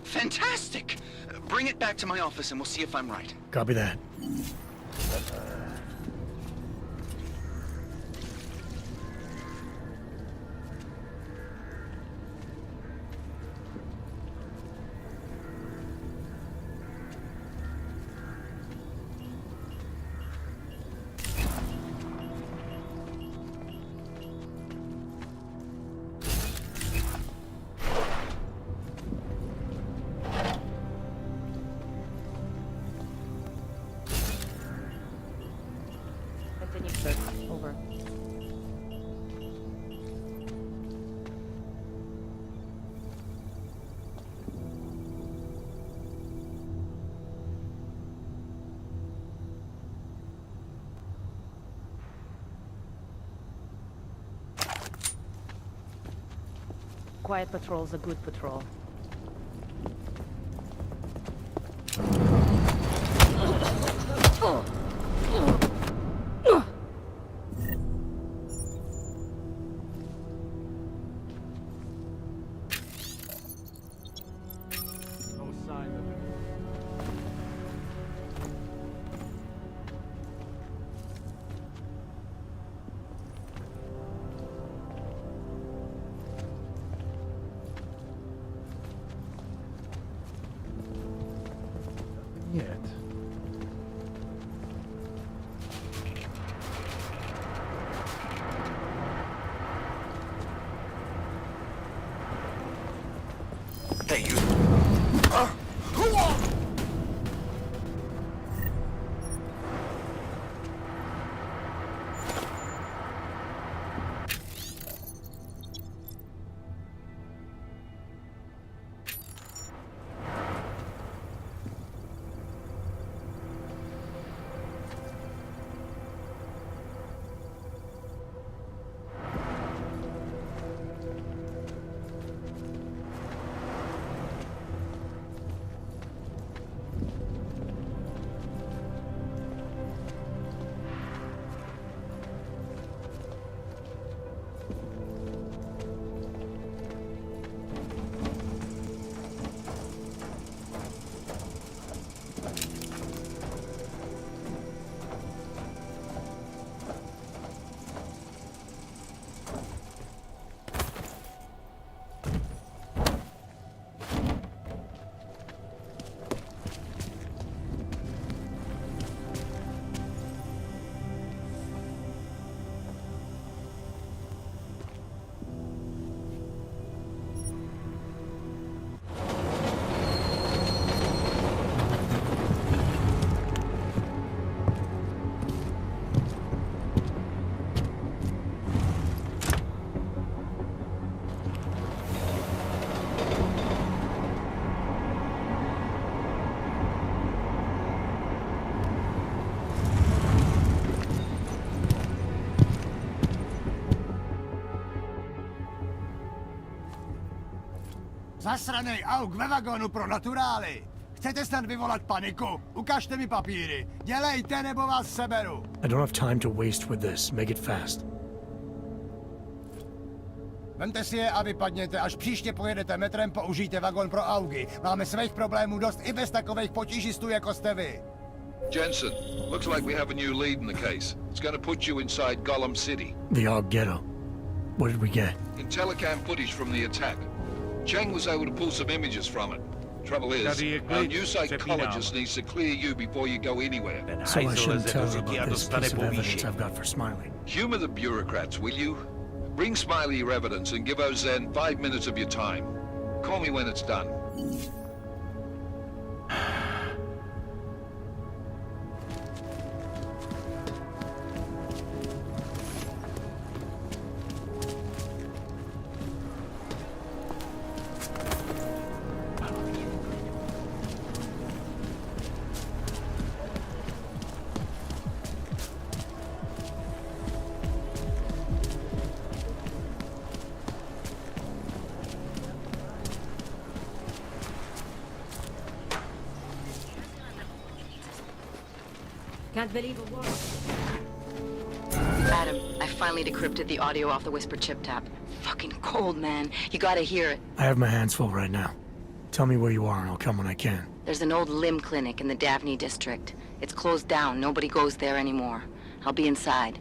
Fantastic! Bring it back to my office and we'll see if I'm right. Copy that. Over. Quiet patrol's a good patrol. Yet. Hey, you. Zasranej auk ve vagonu pro naturály! Chcete snad vyvolat paniku? Ukažte mi papíry. Dělejte, nebo vás seberu. I don't have time to waste with this. Make it fast. Vemte si je a vypadněte, až příště pojedete metrem, použijte vagon pro augy. Máme svých problémů dost i bez takových potížistů, jako jste vy. Jensen, looks like we have a new lead in the case. It's gonna put you inside Gollum City. The AUG ghetto. What did we get? Intellicam footage from the attack. Cheng was able to pull some images from it. Trouble is, our new psychologist needs to clear you before you go anywhere. So I shouldn't tell her about this piece of evidence I've got for Smiley. Humor the bureaucrats, will you? Bring Smiley your evidence and give Ozen 5 minutes of your time. Call me when it's done. Can't believe it worked. Adam, I finally decrypted the audio off the Whisper chip tap. Fucking cold, man. You gotta hear it. I have my hands full right now. Tell me where you are and I'll come when I can. There's an old limb clinic in the Daphne district. It's closed down. Nobody goes there anymore. I'll be inside.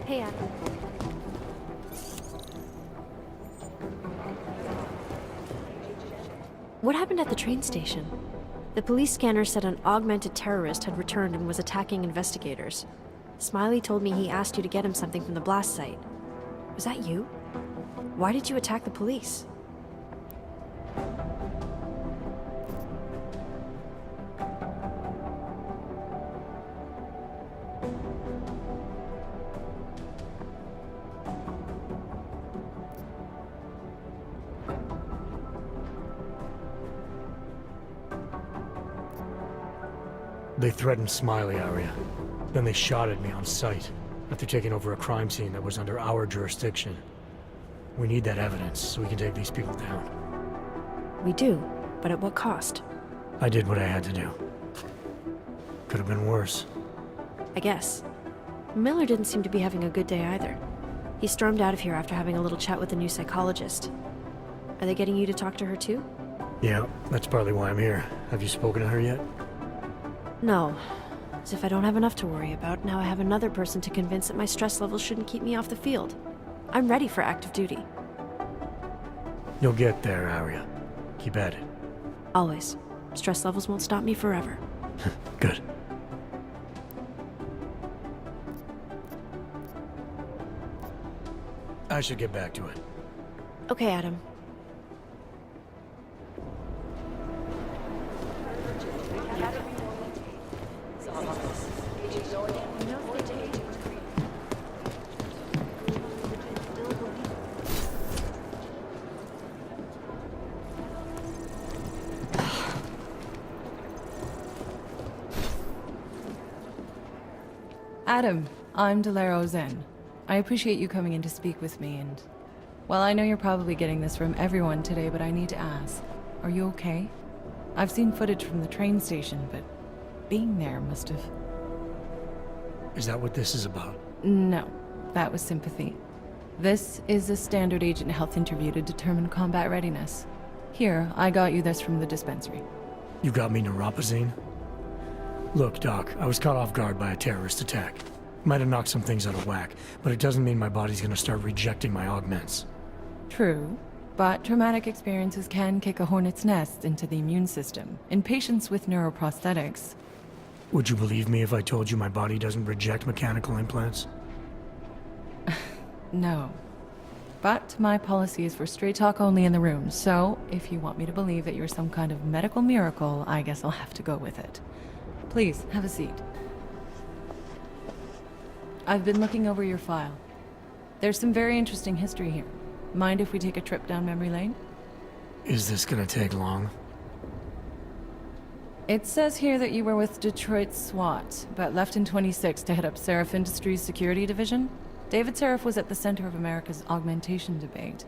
Hey, Adam. What happened at the train station? The police scanner said an augmented terrorist had returned and was attacking investigators. Smiley told me he asked you to get him something from the blast site. Was that you? Why did you attack the police? They threatened Smiley, Arya. Then they shot at me on sight, after taking over a crime scene that was under our jurisdiction. We need that evidence so we can take these people down. We do, but at what cost? I did what I had to do. Could have been worse. I guess. Miller didn't seem to be having a good day either. He stormed out of here after having a little chat with the new psychologist. Are they getting you to talk to her too? Yeah, that's partly why I'm here. Have you spoken to her yet? No. As if I don't have enough to worry about, now I have another person to convince that my stress levels shouldn't keep me off the field. I'm ready for active duty. You'll get there, Arya. Keep at it. Always. Stress levels won't stop me forever. Good. I should get back to it. Okay, Adam. Adam, I'm Delero Zen. I appreciate you coming in to speak with me, and... well, I know you're probably getting this from everyone today, but I need to ask. Are you okay? I've seen footage from the train station, but being there must have... Is that what this is about? No, that was sympathy. This is a standard agent health interview to determine combat readiness. Here, I got you this from the dispensary. You got me neuropazine? Look, Doc, I was caught off guard by a terrorist attack. Might have knocked some things out of whack, but it doesn't mean my body's gonna start rejecting my augments. True, but traumatic experiences can kick a hornet's nest into the immune system in patients with neuroprosthetics. Would you believe me if I told you my body doesn't reject mechanical implants? No. But my policy is for straight talk only in the room, so if you want me to believe that you're some kind of medical miracle, I guess I'll have to go with it. Please, have a seat. I've been looking over your file. There's some very interesting history here. Mind if we take a trip down memory lane? Is this gonna take long? It says here that you were with Detroit SWAT, but left in 26 to head up Seraph Industries' security division. David Seraph was at the center of America's augmentation debate.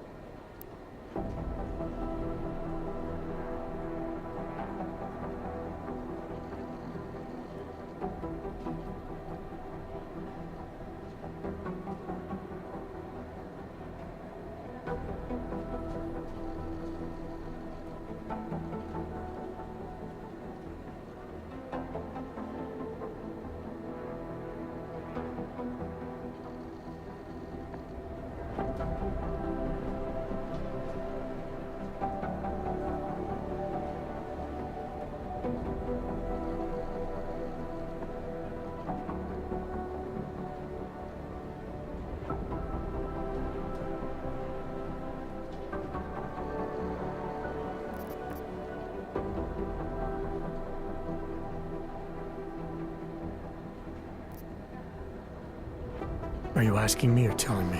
Are you asking me or telling me?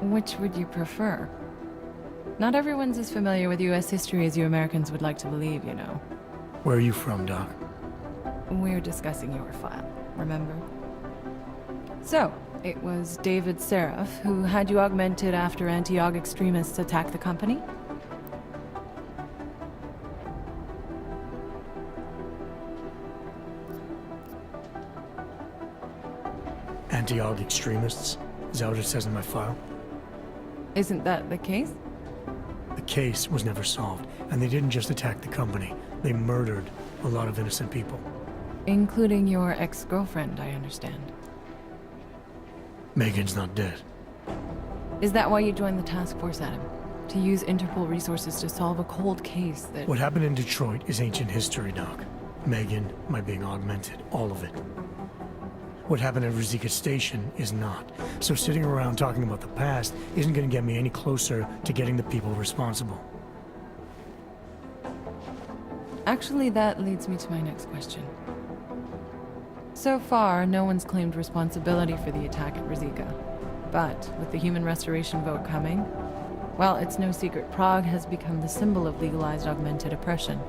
Which would you prefer? Not everyone's as familiar with US history as you Americans would like to believe, you know. Where are you from, Doc? We're discussing your file, remember? So, it was David Seraph who had you augmented after anti-AUG extremists attacked the company? Anti-AUG extremists? Is that what it says in my file? Isn't that the case? The case was never solved, and they didn't just attack the company. They murdered a lot of innocent people. Including your ex-girlfriend, I understand. Megan's not dead. Is that why you joined the task force, Adam? To use Interpol resources to solve a cold case that... What happened in Detroit is ancient history, Doc. Megan, my being augmented, all of it. What happened at Ruzicka Station is not. So sitting around talking about the past isn't going to get me any closer to getting the people responsible. Actually, that leads me to my next question. So far, no one's claimed responsibility for the attack at Ruzicka. But with the human restoration vote coming, well, it's no secret Prague has become the symbol of legalized augmented oppression.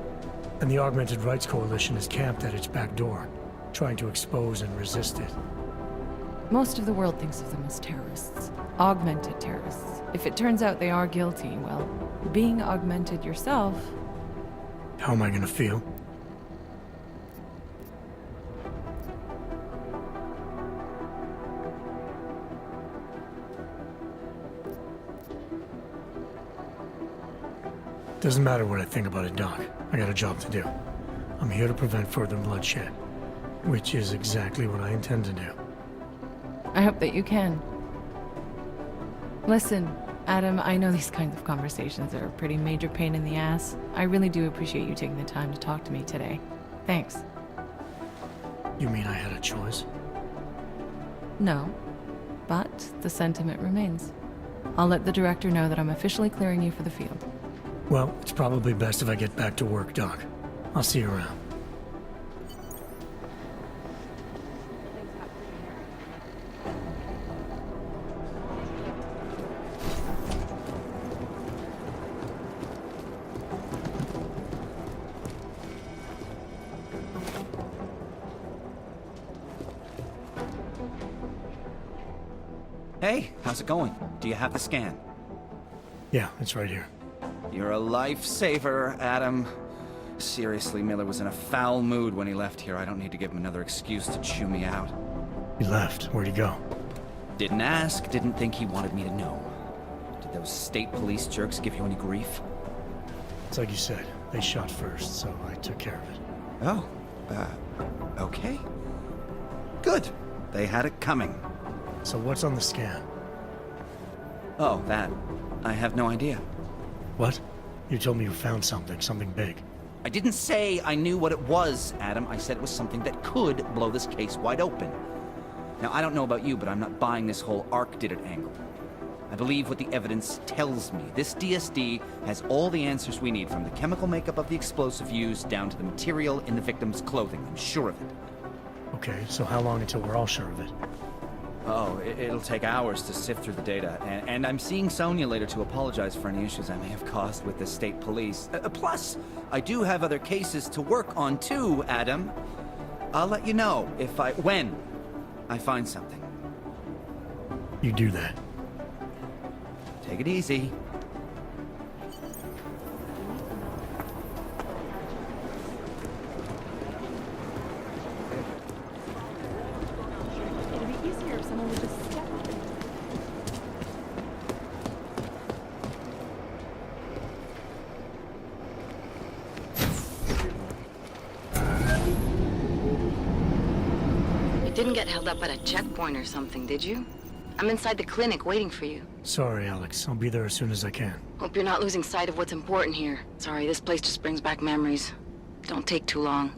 And the Augmented Rights Coalition is camped at its back door, trying to expose and resist it. Most of the world thinks of them as terrorists. Augmented terrorists. If it turns out they are guilty, well, being augmented yourself... How am I gonna feel? Doesn't matter what I think about it, Doc. I got a job to do. I'm here to prevent further bloodshed, which is exactly what I intend to do. I hope that you can. Listen, Adam, I know these kinds of conversations are a pretty major pain in the ass. I really do appreciate you taking the time to talk to me today. Thanks. You mean I had a choice? No, but the sentiment remains. I'll let the director know that I'm officially clearing you for the field. Well, it's probably best if I get back to work, Doc. I'll see you around. Hey, how's it going? Do you have the scan? Yeah, it's right here. You're a lifesaver, Adam. Seriously, Miller was in a foul mood when he left here. I don't need to give him another excuse to chew me out. He left. Where'd he go? Didn't ask, didn't think he wanted me to know. Did those state police jerks give you any grief? It's like you said. They shot first, so I took care of it. Oh, okay. Good. They had it coming. So what's on the scan? Oh, that. I have no idea. What? You told me you found something big. I didn't say I knew what it was, Adam. I said it was something that could blow this case wide open. Now, I don't know about you, but I'm not buying this whole ARC did it angle. I believe what the evidence tells me. This DSD has all the answers we need, from the chemical makeup of the explosive used down to the material in the victim's clothing. I'm sure of it. Okay, so how long until we're all sure of it? Oh, it'll take hours to sift through the data, and I'm seeing Sonia later to apologize for any issues I may have caused with the state police. Plus, I do have other cases to work on too, Adam. I'll let you know when I find something. You do that. Take it easy. It'd be easier if someone would just step on it. You didn't get held up at a checkpoint or something, did you? I'm inside the clinic waiting for you. Sorry, Alex. I'll be there as soon as I can. Hope you're not losing sight of what's important here. Sorry, this place just brings back memories. Don't take too long.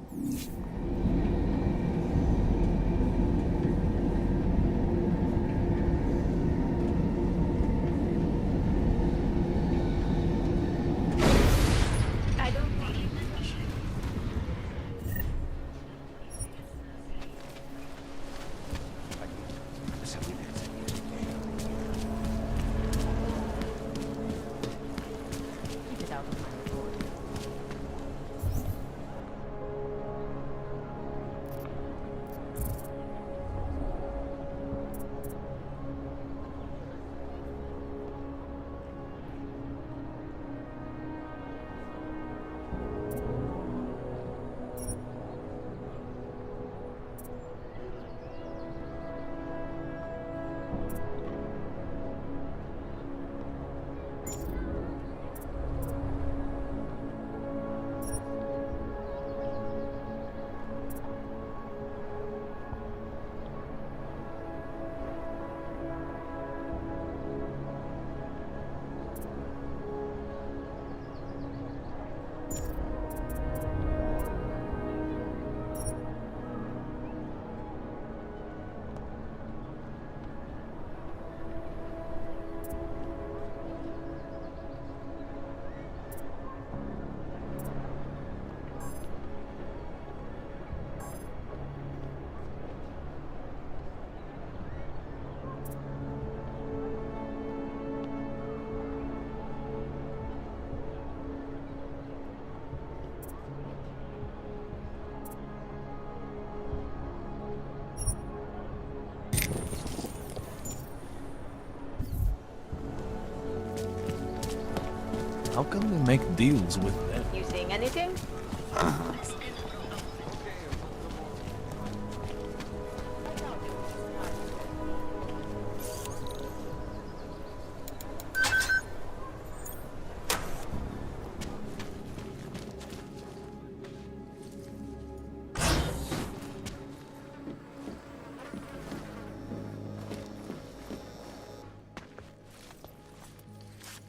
How can we make deals with them? You seeing anything?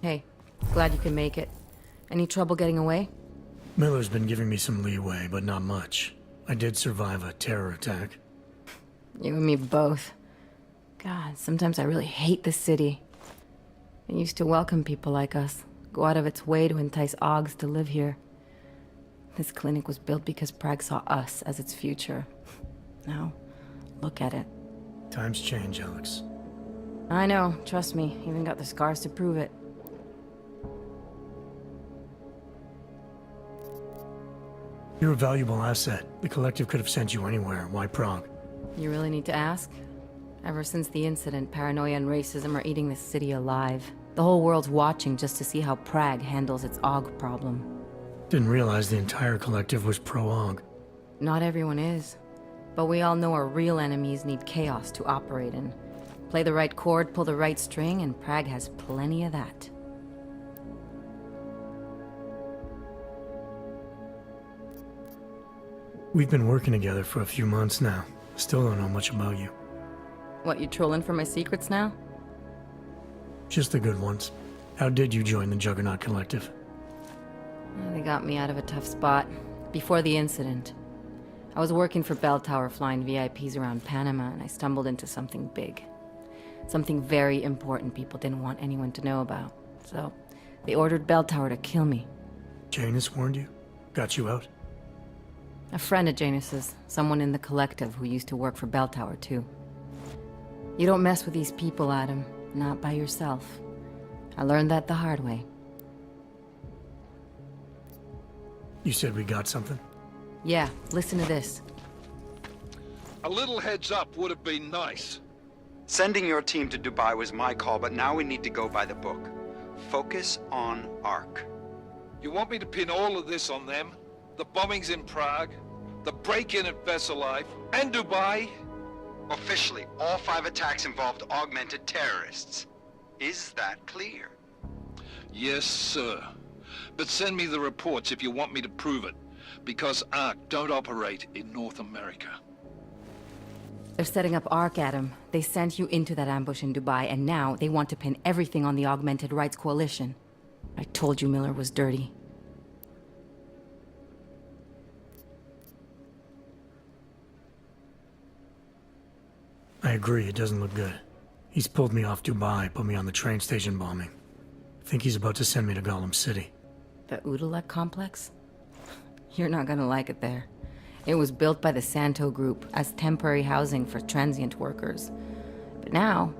Hey, glad you can make it. Any trouble getting away? Miller's been giving me some leeway, but not much. I did survive a terror attack. You and me both. God, sometimes I really hate this city. It used to welcome people like us, go out of its way to entice Augs to live here. This clinic was built because Prague saw us as its future. Now, look at it. Times change, Alex. I know, trust me, even got the scars to prove it. You're a valuable asset. The Collective could have sent you anywhere. Why Prague? You really need to ask? Ever since the incident, paranoia and racism are eating this city alive. The whole world's watching just to see how Prague handles its AUG problem. Didn't realize the entire Collective was pro-AUG. Not everyone is. But we all know our real enemies need chaos to operate in. Play the right chord, pull the right string, and Prague has plenty of that. We've been working together for a few months now. Still don't know much about you. What, you trolling for my secrets now? Just the good ones. How did you join the Juggernaut Collective? They got me out of a tough spot. Before the incident. I was working for Bell Tower flying VIPs around Panama, and I stumbled into something big. Something very important people didn't want anyone to know about. So, they ordered Bell Tower to kill me. Janus warned you? Got you out? A friend of Janus's, someone in the Collective who used to work for Bell Tower too. You don't mess with these people, Adam. Not by yourself. I learned that the hard way. You said we got something? Yeah, listen to this. A little heads up would have been nice. Sending your team to Dubai was my call, but now we need to go by the book. Focus on ARC. You want me to pin all of this on them? The bombings in Prague, the break-in at Vesellife, and Dubai? Officially, all 5 attacks involved augmented terrorists. Is that clear? Yes, sir. But send me the reports if you want me to prove it, because ARC don't operate in North America. They're setting up ARC, Adam. They sent you into that ambush in Dubai, and now they want to pin everything on the Augmented Rights Coalition. I told you Miller was dirty. I agree, it doesn't look good. He's pulled me off Dubai, put me on the train station bombing. I think he's about to send me to Gollum City. The Udalek complex? You're not gonna like it there. It was built by the Santo Group as temporary housing for transient workers. But now...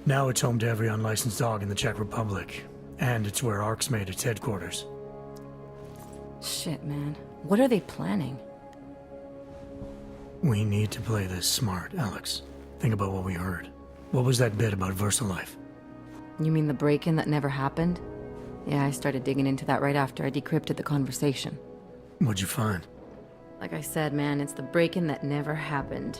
Now it's home to every unlicensed dog in the Czech Republic. And it's where ARC's made its headquarters. Shit, man. What are they planning? We need to play this smart, Alex. Think about what we heard. What was that bit about VersaLife? You mean the break-in that never happened? Yeah, I started digging into that right after I decrypted the conversation. What'd you find? Like I said, man, it's the break-in that never happened.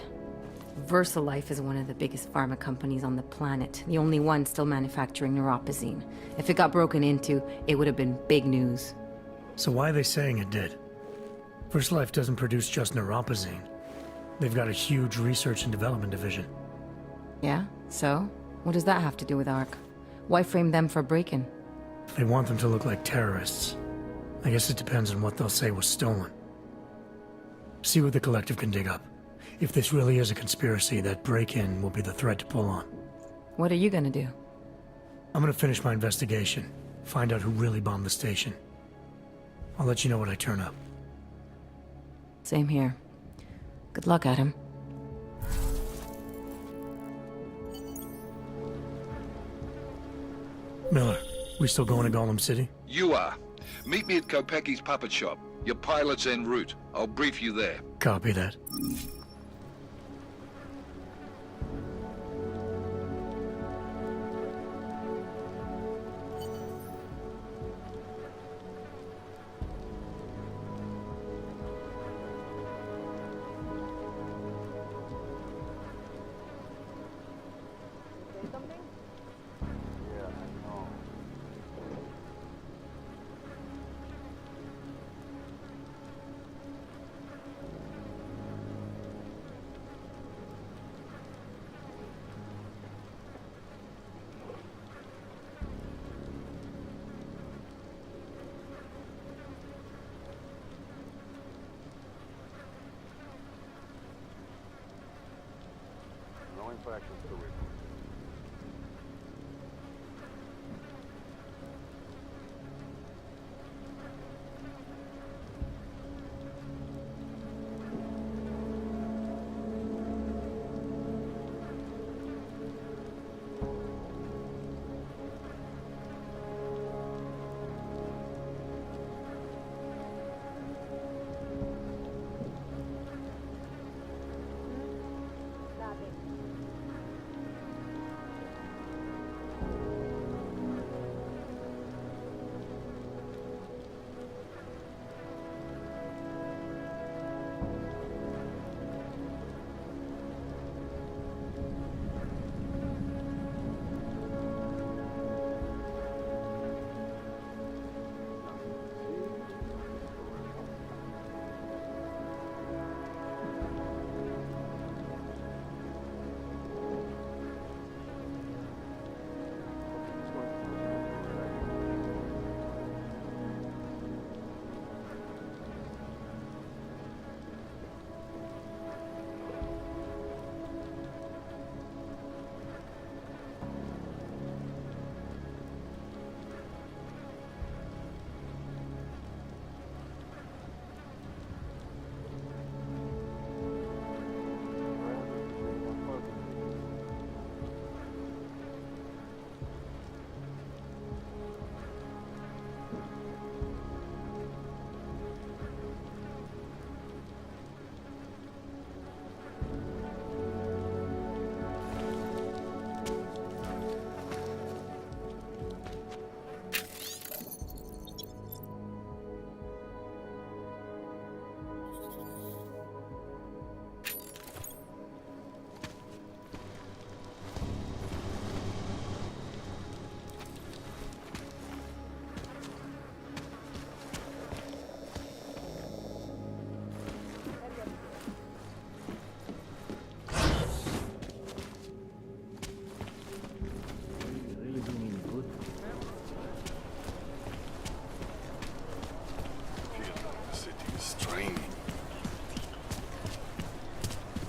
VersaLife is one of the biggest pharma companies on the planet, the only one still manufacturing neuropozyne. If it got broken into, it would have been big news. So why are they saying it did? VersaLife doesn't produce just neuropozyne. They've got a huge research and development division. Yeah? So? What does that have to do with ARC? Why frame them for break-in? They want them to look like terrorists. I guess it depends on what they'll say was stolen. See what the Collective can dig up. If this really is a conspiracy, that break-in will be the thread to pull on. What are you gonna do? I'm gonna finish my investigation. Find out who really bombed the station. I'll let you know when I turn up. Same here. Good luck, Adam. Miller, we still going to Gollum City? You are. Meet me at Kopecki's puppet shop. Your pilot's en route. I'll brief you there. Copy that.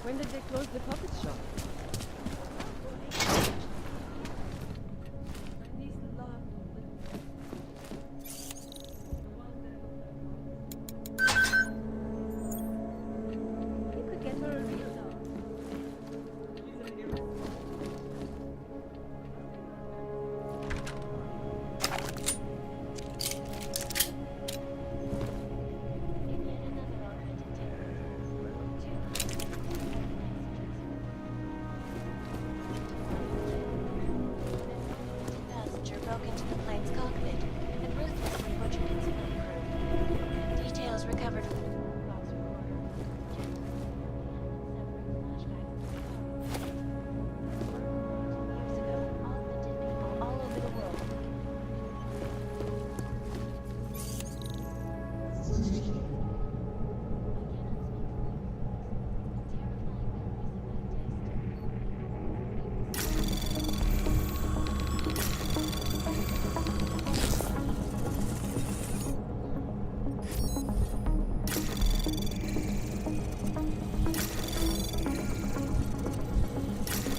When did they close the puppet shop? You could get her a real dog. Passenger broke into the plane's cockpit and ruthlessly butchered its crew. Details recovered from the years ago, augmented people all over the world.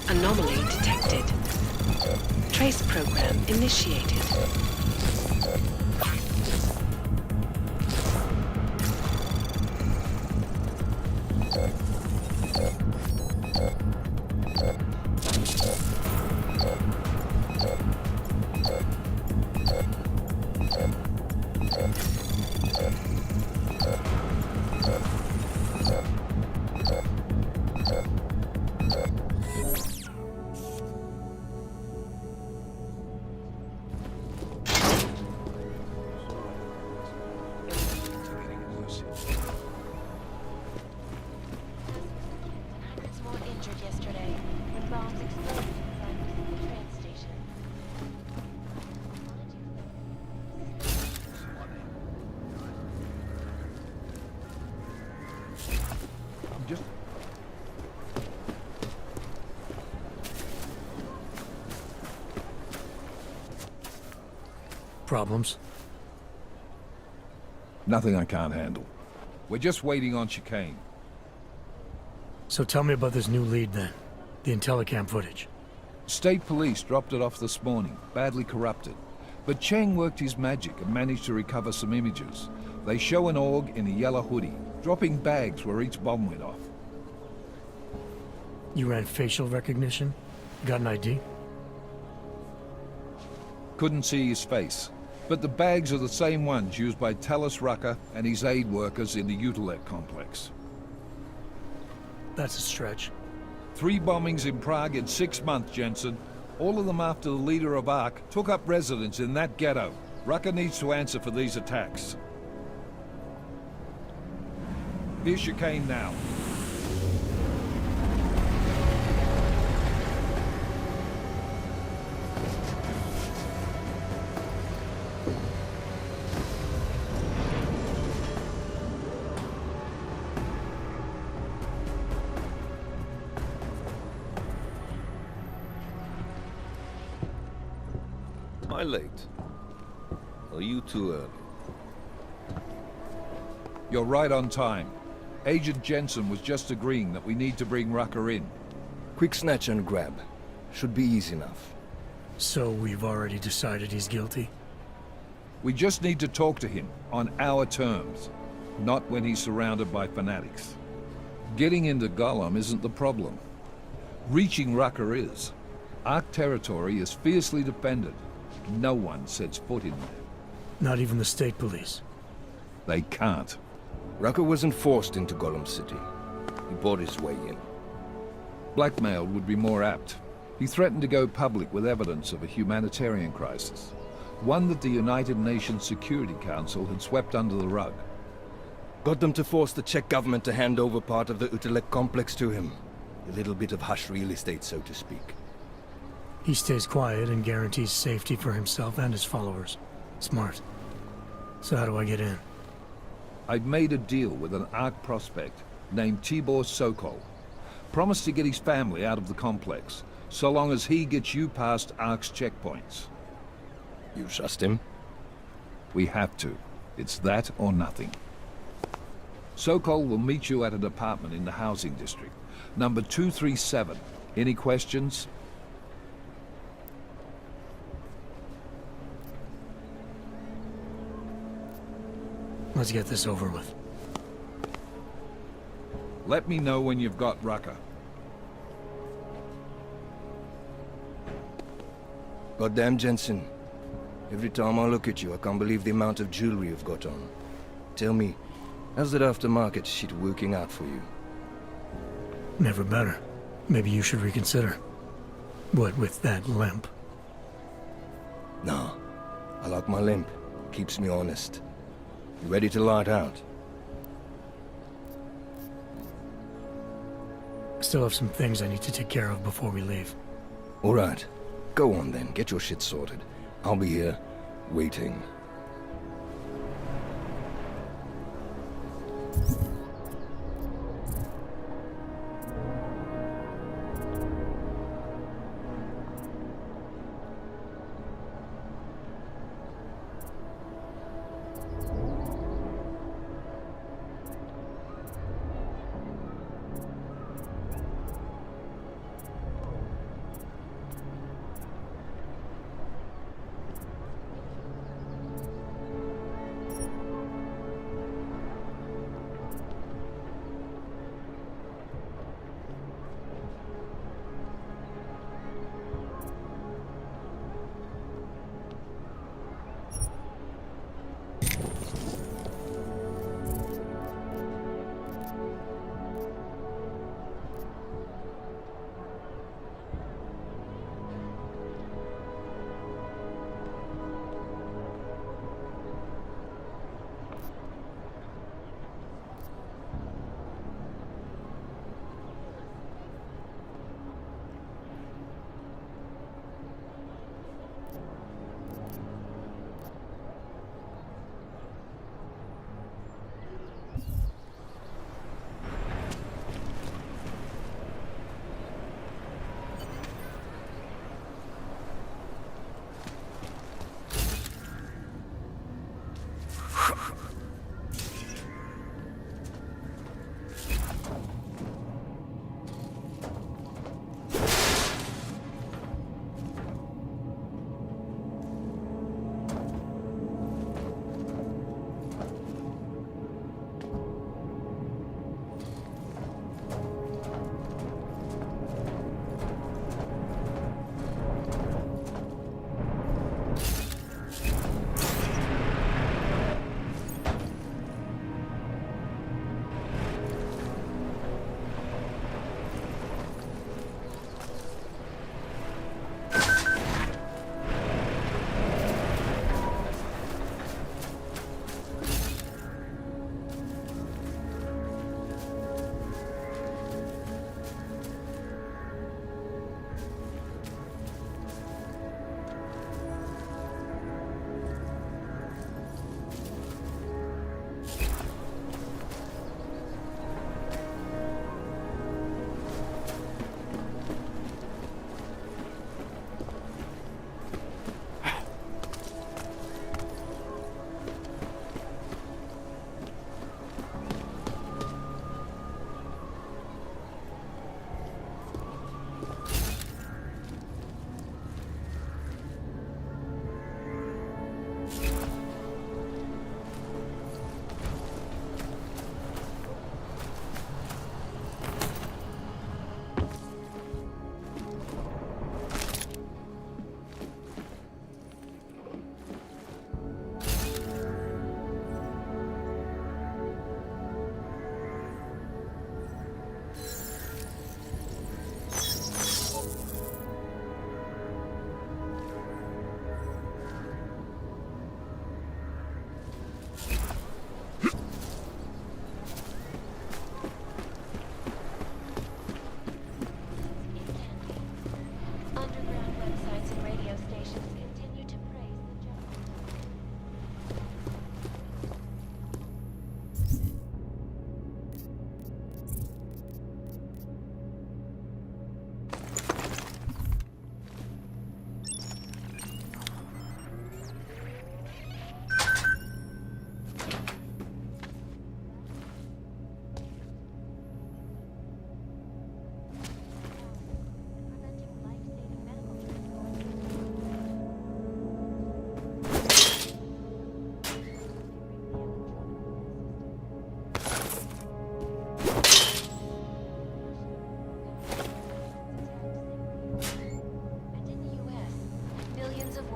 Anomaly detected. Trace program initiated. Hundreds more injured yesterday when bombs exploded inside the train station. I'm just... Problems? Nothing I can't handle. We're just waiting on chicane. So tell me about this new lead then. The Intellicam footage. State police dropped it off this morning, badly corrupted. But Cheng worked his magic and managed to recover some images. They show an org in a yellow hoodie, dropping bags where each bomb went off. You ran facial recognition? Got an ID? Couldn't see his face. But the bags are the same ones used by Talis Rucker and his aid workers in the Utilec complex. That's a stretch. 3 bombings in Prague in 6 months, Jensen. All of them after the leader of ARC took up residence in that ghetto. Rucker needs to answer for these attacks. Here's chicane now. Am I late? Or are you too early? You're right on time. Agent Jensen was just agreeing that we need to bring Rucker in. Quick snatch and grab. Should be easy enough. So we've already decided he's guilty? We just need to talk to him on our terms, not when he's surrounded by fanatics. Getting into Gollum isn't the problem. Reaching Rucker is. ARC territory is fiercely defended. No one sets foot in there. Not even the state police? They can't. Rucker wasn't forced into Gollum City. He bought his way in. Blackmailed would be more apt. He threatened to go public with evidence of a humanitarian crisis. One that the United Nations Security Council had swept under the rug. Got them to force the Czech government to hand over part of the Utilec complex to him. A little bit of hush real estate, so to speak. He stays quiet and guarantees safety for himself and his followers. Smart. So how do I get in? I've made a deal with an ARC prospect named Tibor Sokol. Promised to get his family out of the complex, so long as he gets you past ARC's checkpoints. You trust him? We have to. It's that or nothing. Sokol will meet you at an apartment in the housing district. Number 237. Any questions? Let's get this over with. Let me know when you've got Rucker. Goddamn, Jensen. Every time I look at you, I can't believe the amount of jewelry you've got on. Tell me, how's that aftermarket shit working out for you? Never better. Maybe you should reconsider. What with that limp? No. I like my limp. Keeps me honest. You ready to light out? Still have some things I need to take care of before we leave. All right. Go on then. Get your shit sorted. I'll be here, waiting.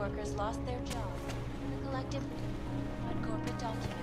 workers lost their job. The collective had corporate documents.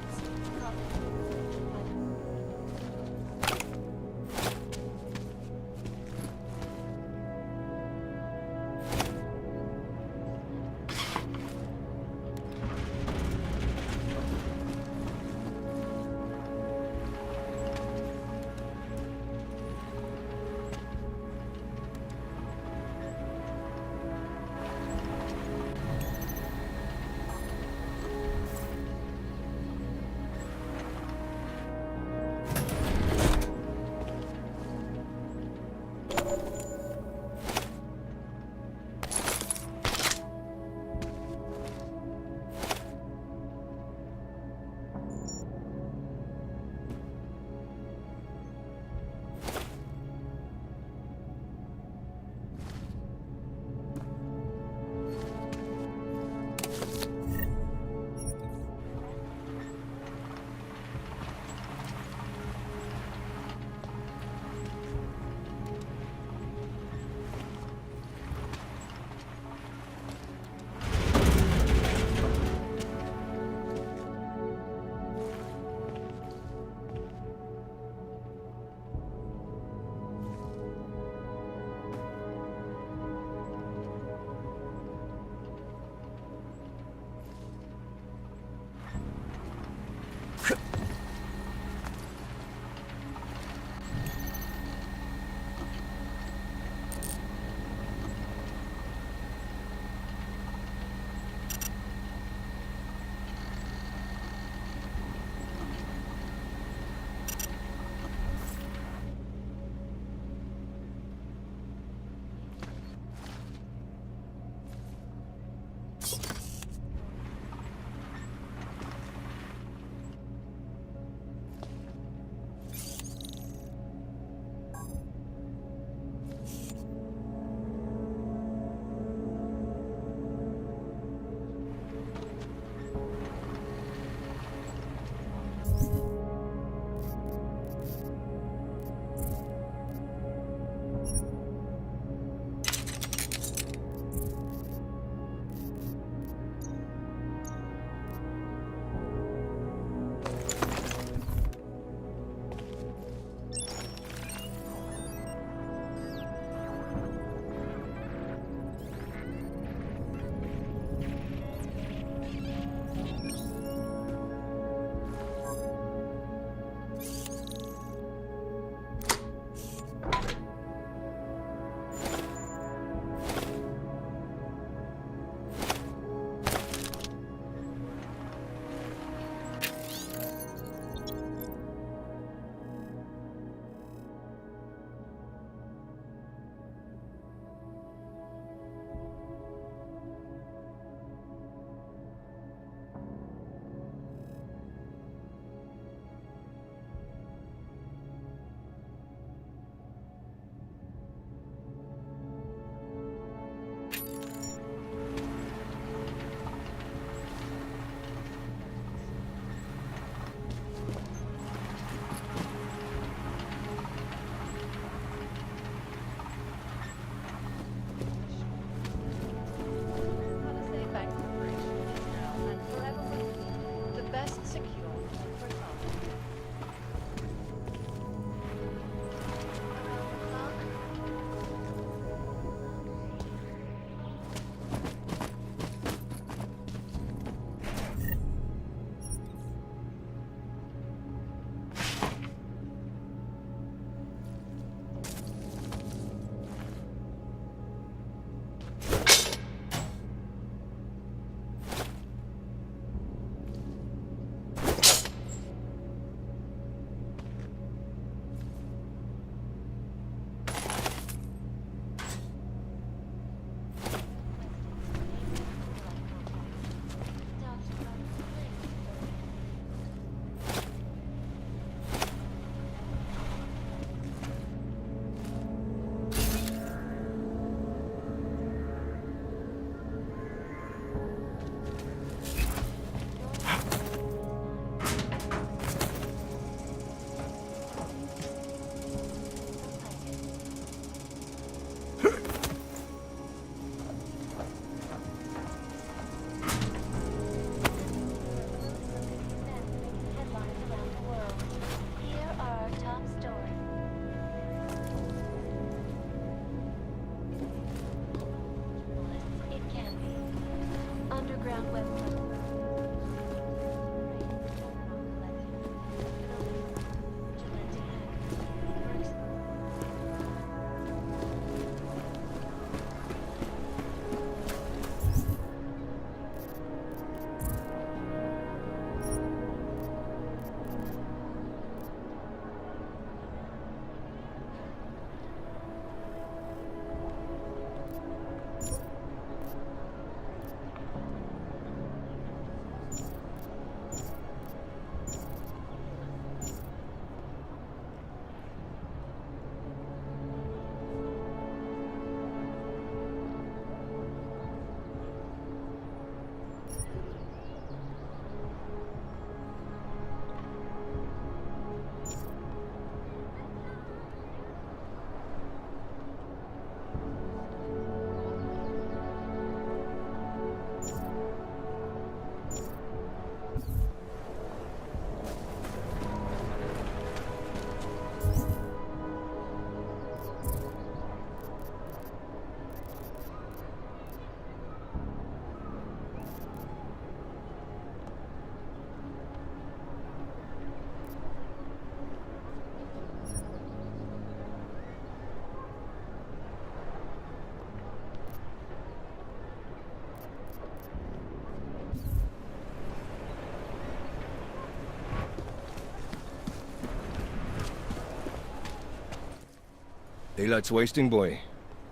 Daylight's wasting, boy. In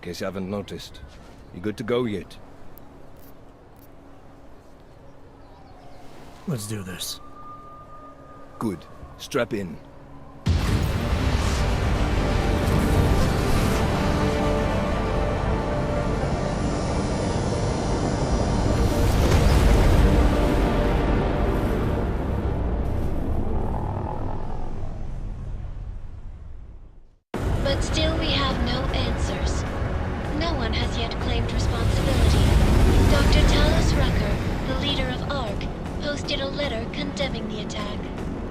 case you haven't noticed. You good to go yet? Let's do this. Good. Strap in. But still we have no answers. No one has yet claimed responsibility. Dr. Talos Rucker, the leader of ARC, posted a letter condemning the attack.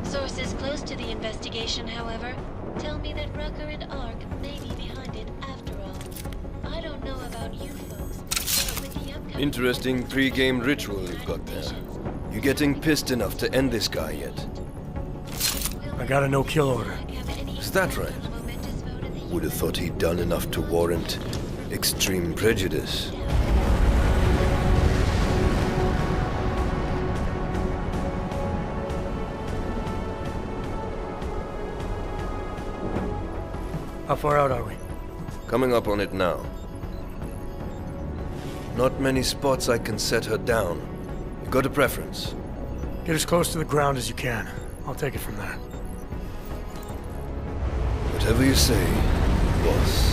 Sources close to the investigation, however, tell me that Rucker and ARC may be behind it after all. I don't know about you folks, but with the upcoming... Interesting pre-game ritual you've got there. You getting pissed enough to end this guy yet? I got a no-kill order. Is that right? Would have thought he'd done enough to warrant extreme prejudice. How far out are we? Coming up on it now. Not many spots I can set her down. You got a preference? Get as close to the ground as you can. I'll take it from there. Whatever you say, boss.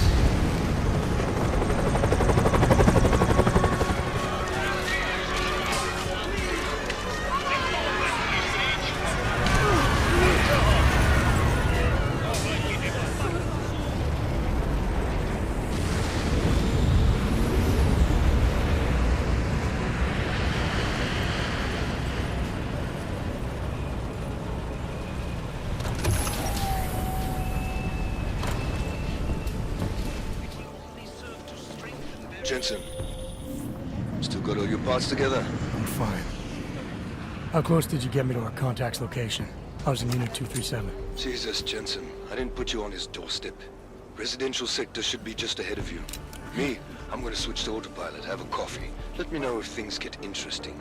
Jensen, still got all your parts together? I'm fine. How close did you get me to our contact's location? I was in Unit 237. Jesus, Jensen, I didn't put you on his doorstep. Residential sector should be just ahead of you. Me, I'm gonna switch to autopilot, have a coffee. Let me know if things get interesting.